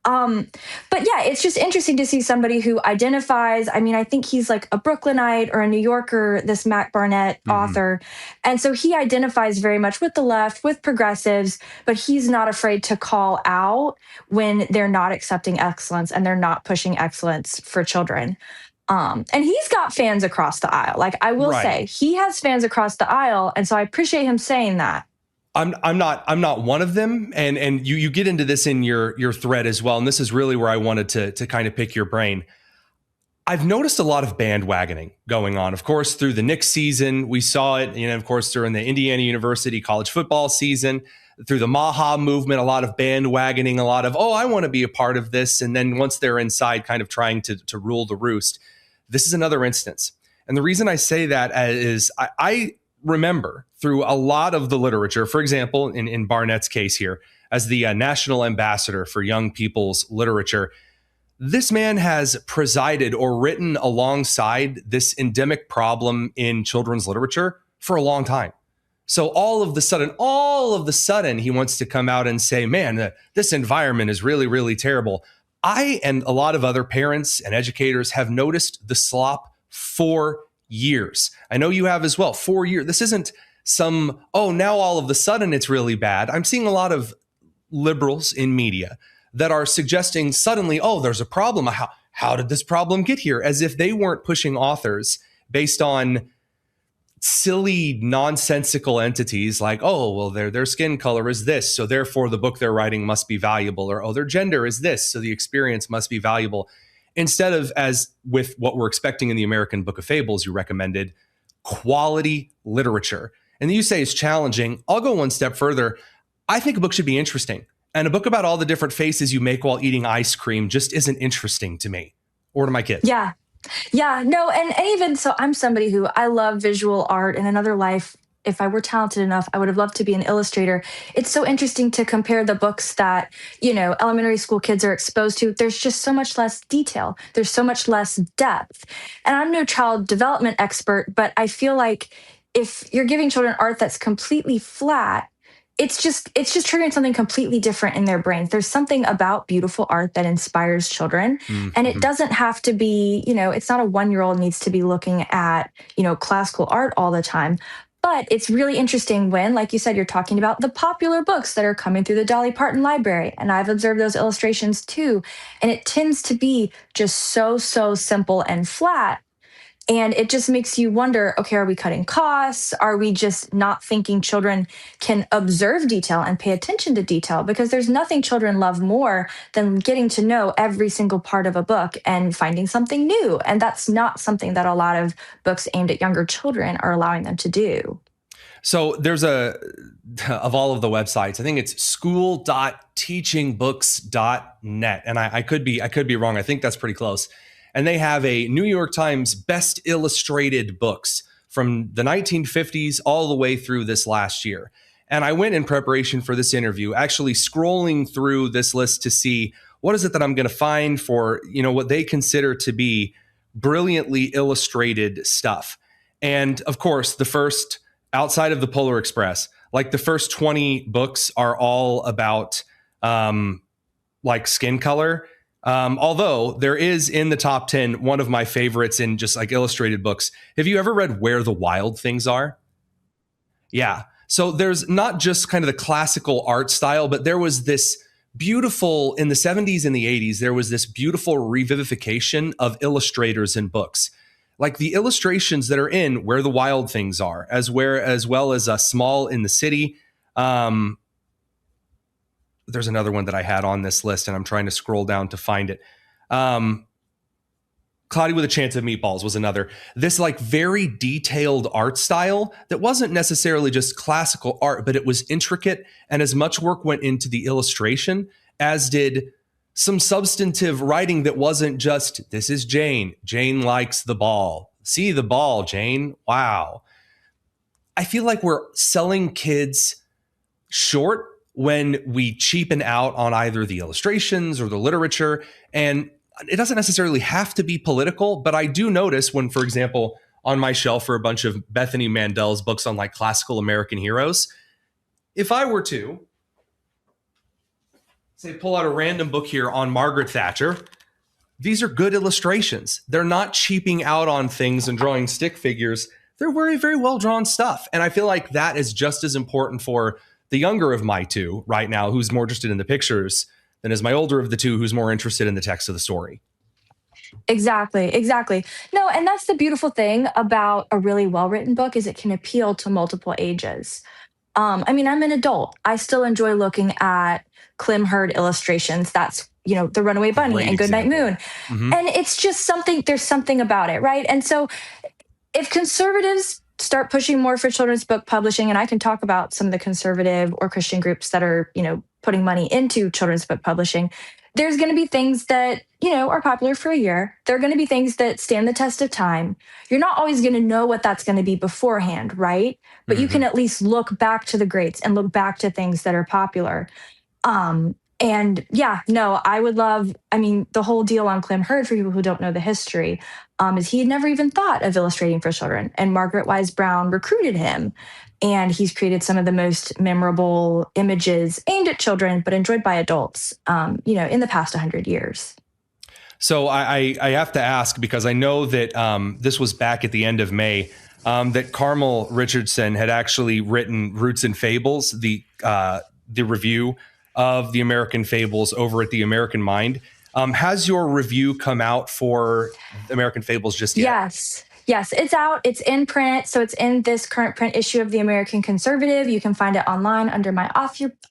But yeah, it's just interesting to see somebody who identifies, I think he's like a Brooklynite or a New Yorker, this Mac Barnett author. And so he identifies very much with the left, with progressives, but he's not afraid to call out when they're not accepting excellence and they're not pushing excellence for children. And he's got fans across the aisle. I will say, he has fans across the aisle. And so I appreciate him saying that. I'm not one of them. And you get into this in your thread as well. And this is really where I wanted to kind of pick your brain. I've noticed a lot of bandwagoning going on. Of course, through the Knicks season, we saw it, of course, during the Indiana University college football season, through the Maha movement, a lot of bandwagoning, a lot of, I want to be a part of this. And then once they're inside, kind of trying to rule the roost. This is another instance. And the reason I say that is I remember through a lot of the literature, for example, in Barnett's case here, as the national ambassador for young people's literature, this man has presided or written alongside this endemic problem in children's literature for a long time. So all of the sudden, he wants to come out and say, man, this environment is really, really terrible. I and a lot of other parents and educators have noticed the slop for years. I know you have as well. 4 years. This isn't some, oh, now all of a sudden it's really bad. I'm seeing a lot of liberals in media that are suggesting suddenly, oh, there's a problem. How did this problem get here? As if they weren't pushing authors based on silly, nonsensical entities like, oh, well, their skin color is this, so therefore the book they're writing must be valuable, or, oh, their gender is this, so the experience must be valuable. Instead of, as with what we're expecting in the American Book of Fables you recommended, quality literature. And you say it's challenging. I'll go one step further. I think a book should be interesting. And a book about all the different faces you make while eating ice cream just isn't interesting to me or to my kids. Yeah. Yeah, no, and even so, I'm somebody who I love visual art. In another life, if I were talented enough, I would have loved to be an illustrator. It's so interesting to compare the books that, elementary school kids are exposed to. There's just so much less detail. There's so much less depth. And I'm no child development expert, but I feel like if you're giving children art that's completely flat, it's just triggering something completely different in their brains. There's something about beautiful art that inspires children. Mm-hmm. And it doesn't have to be, it's not a 1-year-old needs to be looking at, classical art all the time. But it's really interesting when, like you said, you're talking about the popular books that are coming through the Dolly Parton library. And I've observed those illustrations too. And it tends to be just so simple and flat. And it just makes you wonder, okay, are we cutting costs? Are we just not thinking children can observe detail and pay attention to detail? Because there's nothing children love more than getting to know every single part of a book and finding something new. And that's not something that a lot of books aimed at younger children are allowing them to do. So there's of all of the websites, I think it's school.teachingbooks.net. And I could be wrong. I think that's pretty close. And they have a New York Times Best Illustrated Books from the 1950s all the way through this last year. And I went in preparation for this interview, actually scrolling through this list to see what is it that I'm going to find for, what they consider to be brilliantly illustrated stuff. And of course, the first, outside of the Polar Express, like the first 20 books are all about like skin color. Although there is in the top 10, one of my favorites in just like illustrated books. Have you ever read Where the Wild Things Are? Yeah. So there's not just kind of the classical art style, but there was this beautiful, in the 70s and the 80s, there was this beautiful revivification of illustrators in books. Like the illustrations that are in Where the Wild Things Are, as well as Small in the City. There's another one that I had on this list, and I'm trying to scroll down to find it. Cloudy with a Chance of Meatballs was another. This like very detailed art style that wasn't necessarily just classical art, but it was intricate, and as much work went into the illustration as did some substantive writing that wasn't just, this is Jane. Jane likes the ball. See the ball, Jane. Wow. I feel like we're selling kids short when we cheapen out on either the illustrations or the literature. And it doesn't necessarily have to be political, but I do notice when, for example, on my shelf are a bunch of Bethany Mandel's books on like classical American heroes. If I were to, say, pull out a random book here on Margaret Thatcher, these are good illustrations. They're not cheaping out on things and drawing stick figures. They're very, very well drawn stuff. And I feel like that is just as important for the younger of my two right now, who's more interested in the pictures, than is my older of the two, who's more interested in the text of the story. Exactly. No, and that's the beautiful thing about a really well-written book is it can appeal to multiple ages. I'm an adult. I still enjoy looking at Clem Hurd illustrations. That's, The Runaway Bunny Great and Goodnight example. Moon. Mm-hmm. And it's just there's something about it, right? And so if conservatives start pushing more for children's book publishing, and I can talk about some of the conservative or Christian groups that are, putting money into children's book publishing, there's going to be things that, are popular for a year. There are going to be things that stand the test of time. You're not always going to know what that's going to be beforehand, right? But you can at least look back to the greats and look back to things that are popular. And yeah, no, I would love, I mean, the whole deal on Clem Hurd, for people who don't know the history, is he had never even thought of illustrating for children. And Margaret Wise Brown recruited him. And he's created some of the most memorable images aimed at children, but enjoyed by adults, in the past 100 years. So I have to ask, because I know that this was back at the end of May, that Carmel Richardson had actually written Roots and Fables, the review of the American Fables over at the American Mind. Has your review come out for American Fables just yet? Yes, it's out. It's in print. So it's in this current print issue of the American Conservative. You can find it online under my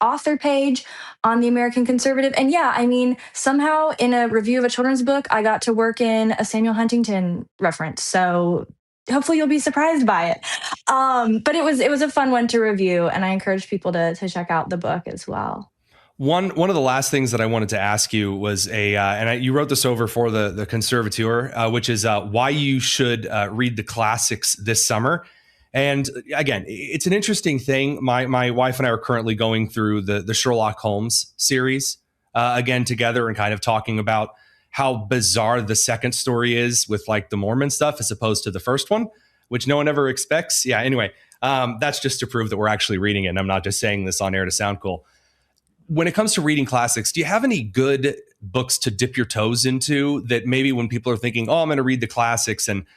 author page on the American Conservative. And yeah, I mean, somehow in a review of a children's book, I got to work in a Samuel Huntington reference. So hopefully you'll be surprised by it. But it was a fun one to review, and I encourage people to check out the book as well. One of the last things that I wanted to ask you was you wrote this over for the Conservateur, which is why you should read the classics this summer. And again, it's an interesting thing. My wife and I are currently going through the Sherlock Holmes series again together, and kind of talking about how bizarre the second story is with like the Mormon stuff as opposed to the first one, which no one ever expects. Yeah. Anyway, that's just to prove that we're actually reading it, and I'm not just saying this on air to sound cool. When it comes to reading classics, do you have any good books to dip your toes into that maybe when people are thinking, oh, I'm going to read the classics, and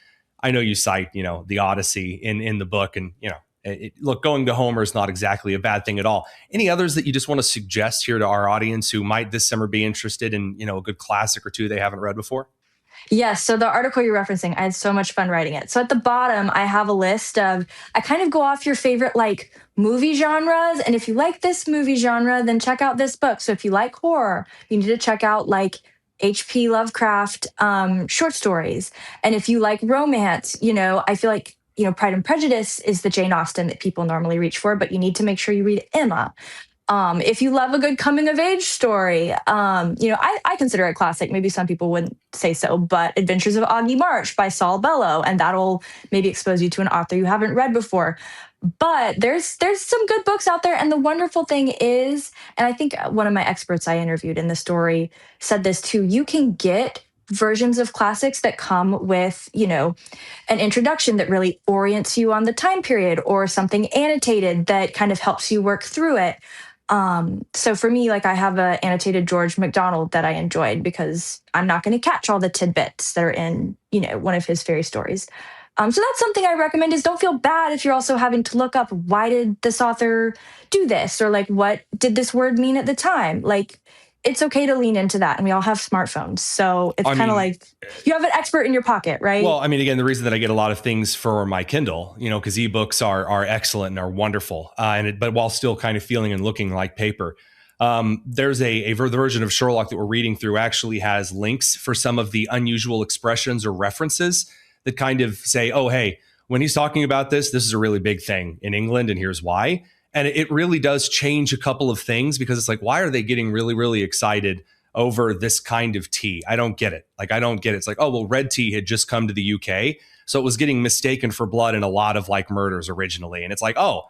I know you cite, the Odyssey in the book, and, look, going to Homer is not exactly a bad thing at all. Any others that you just want to suggest here to our audience who might this summer be interested in, a good classic or two they haven't read before? Yes. So the article you're referencing, I had so much fun writing it. So at the bottom, I have a list of, I kind of go off your favorite movie genres. And if you like this movie genre, then check out this book. So if you like horror, you need to check out H.P. Lovecraft short stories. And if you like romance, I feel like, Pride and Prejudice is the Jane Austen that people normally reach for, but you need to make sure you read Emma. If you love a good coming of age story, I consider it classic. Maybe some people wouldn't say so, but Adventures of Augie March by Saul Bellow, and that'll maybe expose you to an author you haven't read before. But there's some good books out there. And the wonderful thing is, and I think one of my experts I interviewed in the story said this too, you can get versions of classics that come with, an introduction that really orients you on the time period, or something annotated that kind of helps you work through it. So for me, I have an annotated George MacDonald that I enjoyed because I'm not going to catch all the tidbits that are in, one of his fairy stories. So that's something I recommend, is don't feel bad if you're also having to look up, why did this author do this? Or what did this word mean at the time? It's okay to lean into that. And we all have smartphones. So it's kind of you have an expert in your pocket, right? Well, again, the reason that I get a lot of things for my Kindle, because ebooks are excellent and are wonderful. But while still kind of feeling and looking like paper, there's the version of Sherlock that we're reading through actually has links for some of the unusual expressions or references that kind of say, oh, hey, when he's talking about this is a really big thing in England, and here's why. And it really does change a couple of things, because it's why are they getting really, really excited over this kind of tea? I don't get it. I don't get it. It's oh, well, red tea had just come to the UK, so it was getting mistaken for blood in a lot of murders originally. And it's oh,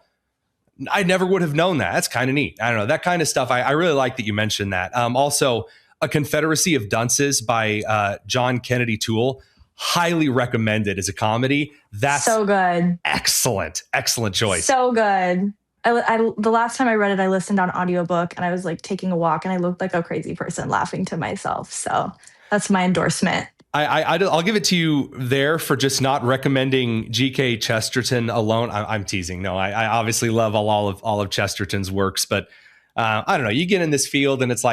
I never would have known that. That's kind of neat. I don't know, that kind of stuff. I really like that you mentioned that. Also, A Confederacy of Dunces by John Kennedy Toole. Highly recommended as a comedy. That's so good. Excellent choice. So good. The last time I read it, I listened on audiobook, and I was taking a walk, and I looked like a crazy person laughing to myself. So that's my endorsement. I'll give it to you there for just not recommending G.K. Chesterton alone. I'm teasing. No, I obviously love all of Chesterton's works, but I don't know. You get in this field, and it's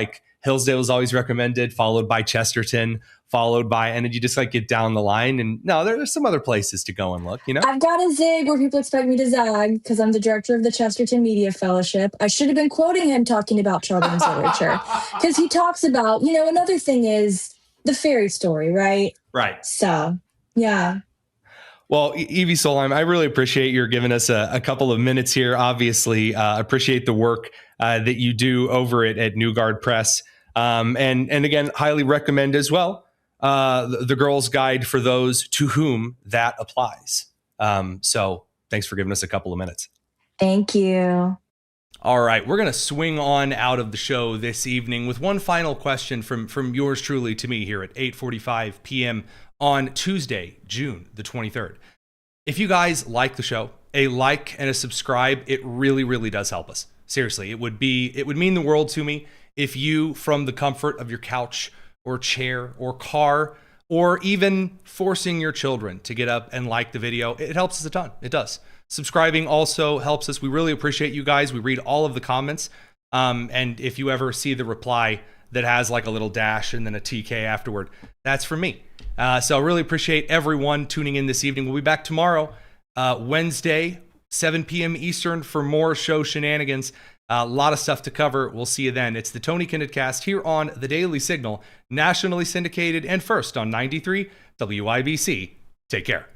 Hillsdale is always recommended, followed by Chesterton, followed by, and then you just get down the line. And no, there's some other places to go and look, I've got a zig where people expect me to zag because I'm the director of the Chesterton Media Fellowship. I should have been quoting him talking about children's literature, because he talks about, another thing is the fairy story, right? Right. So, yeah. Well, Evie Solheim, I really appreciate your giving us a couple of minutes here. Obviously, appreciate the work that you do over at New Guard Press. And again, highly recommend as well the Girl's Guide for those to whom that applies. So thanks for giving us a couple of minutes. Thank you. All right, we're going to swing on out of the show this evening with one final question from yours truly to me here at 8:45 p.m. on Tuesday, June the 23rd. If you guys like the show, a like and a subscribe, it really, really does help us. Seriously, it would mean the world to me if you, from the comfort of your couch or chair or car, or even forcing your children to get up and like the video, it helps us a ton. It does. Subscribing also helps us. We really appreciate you guys. We read all of the comments. And if you ever see the reply that has like a little dash and then a TK afterward, that's for me. So I really appreciate everyone tuning in this evening. We'll be back tomorrow, Wednesday, 7 p.m. Eastern for more show shenanigans. A lot of stuff to cover. We'll see you then. It's the Tony Kinnett Cast here on the Daily Signal, nationally syndicated and first on 93 WIBC. Take care.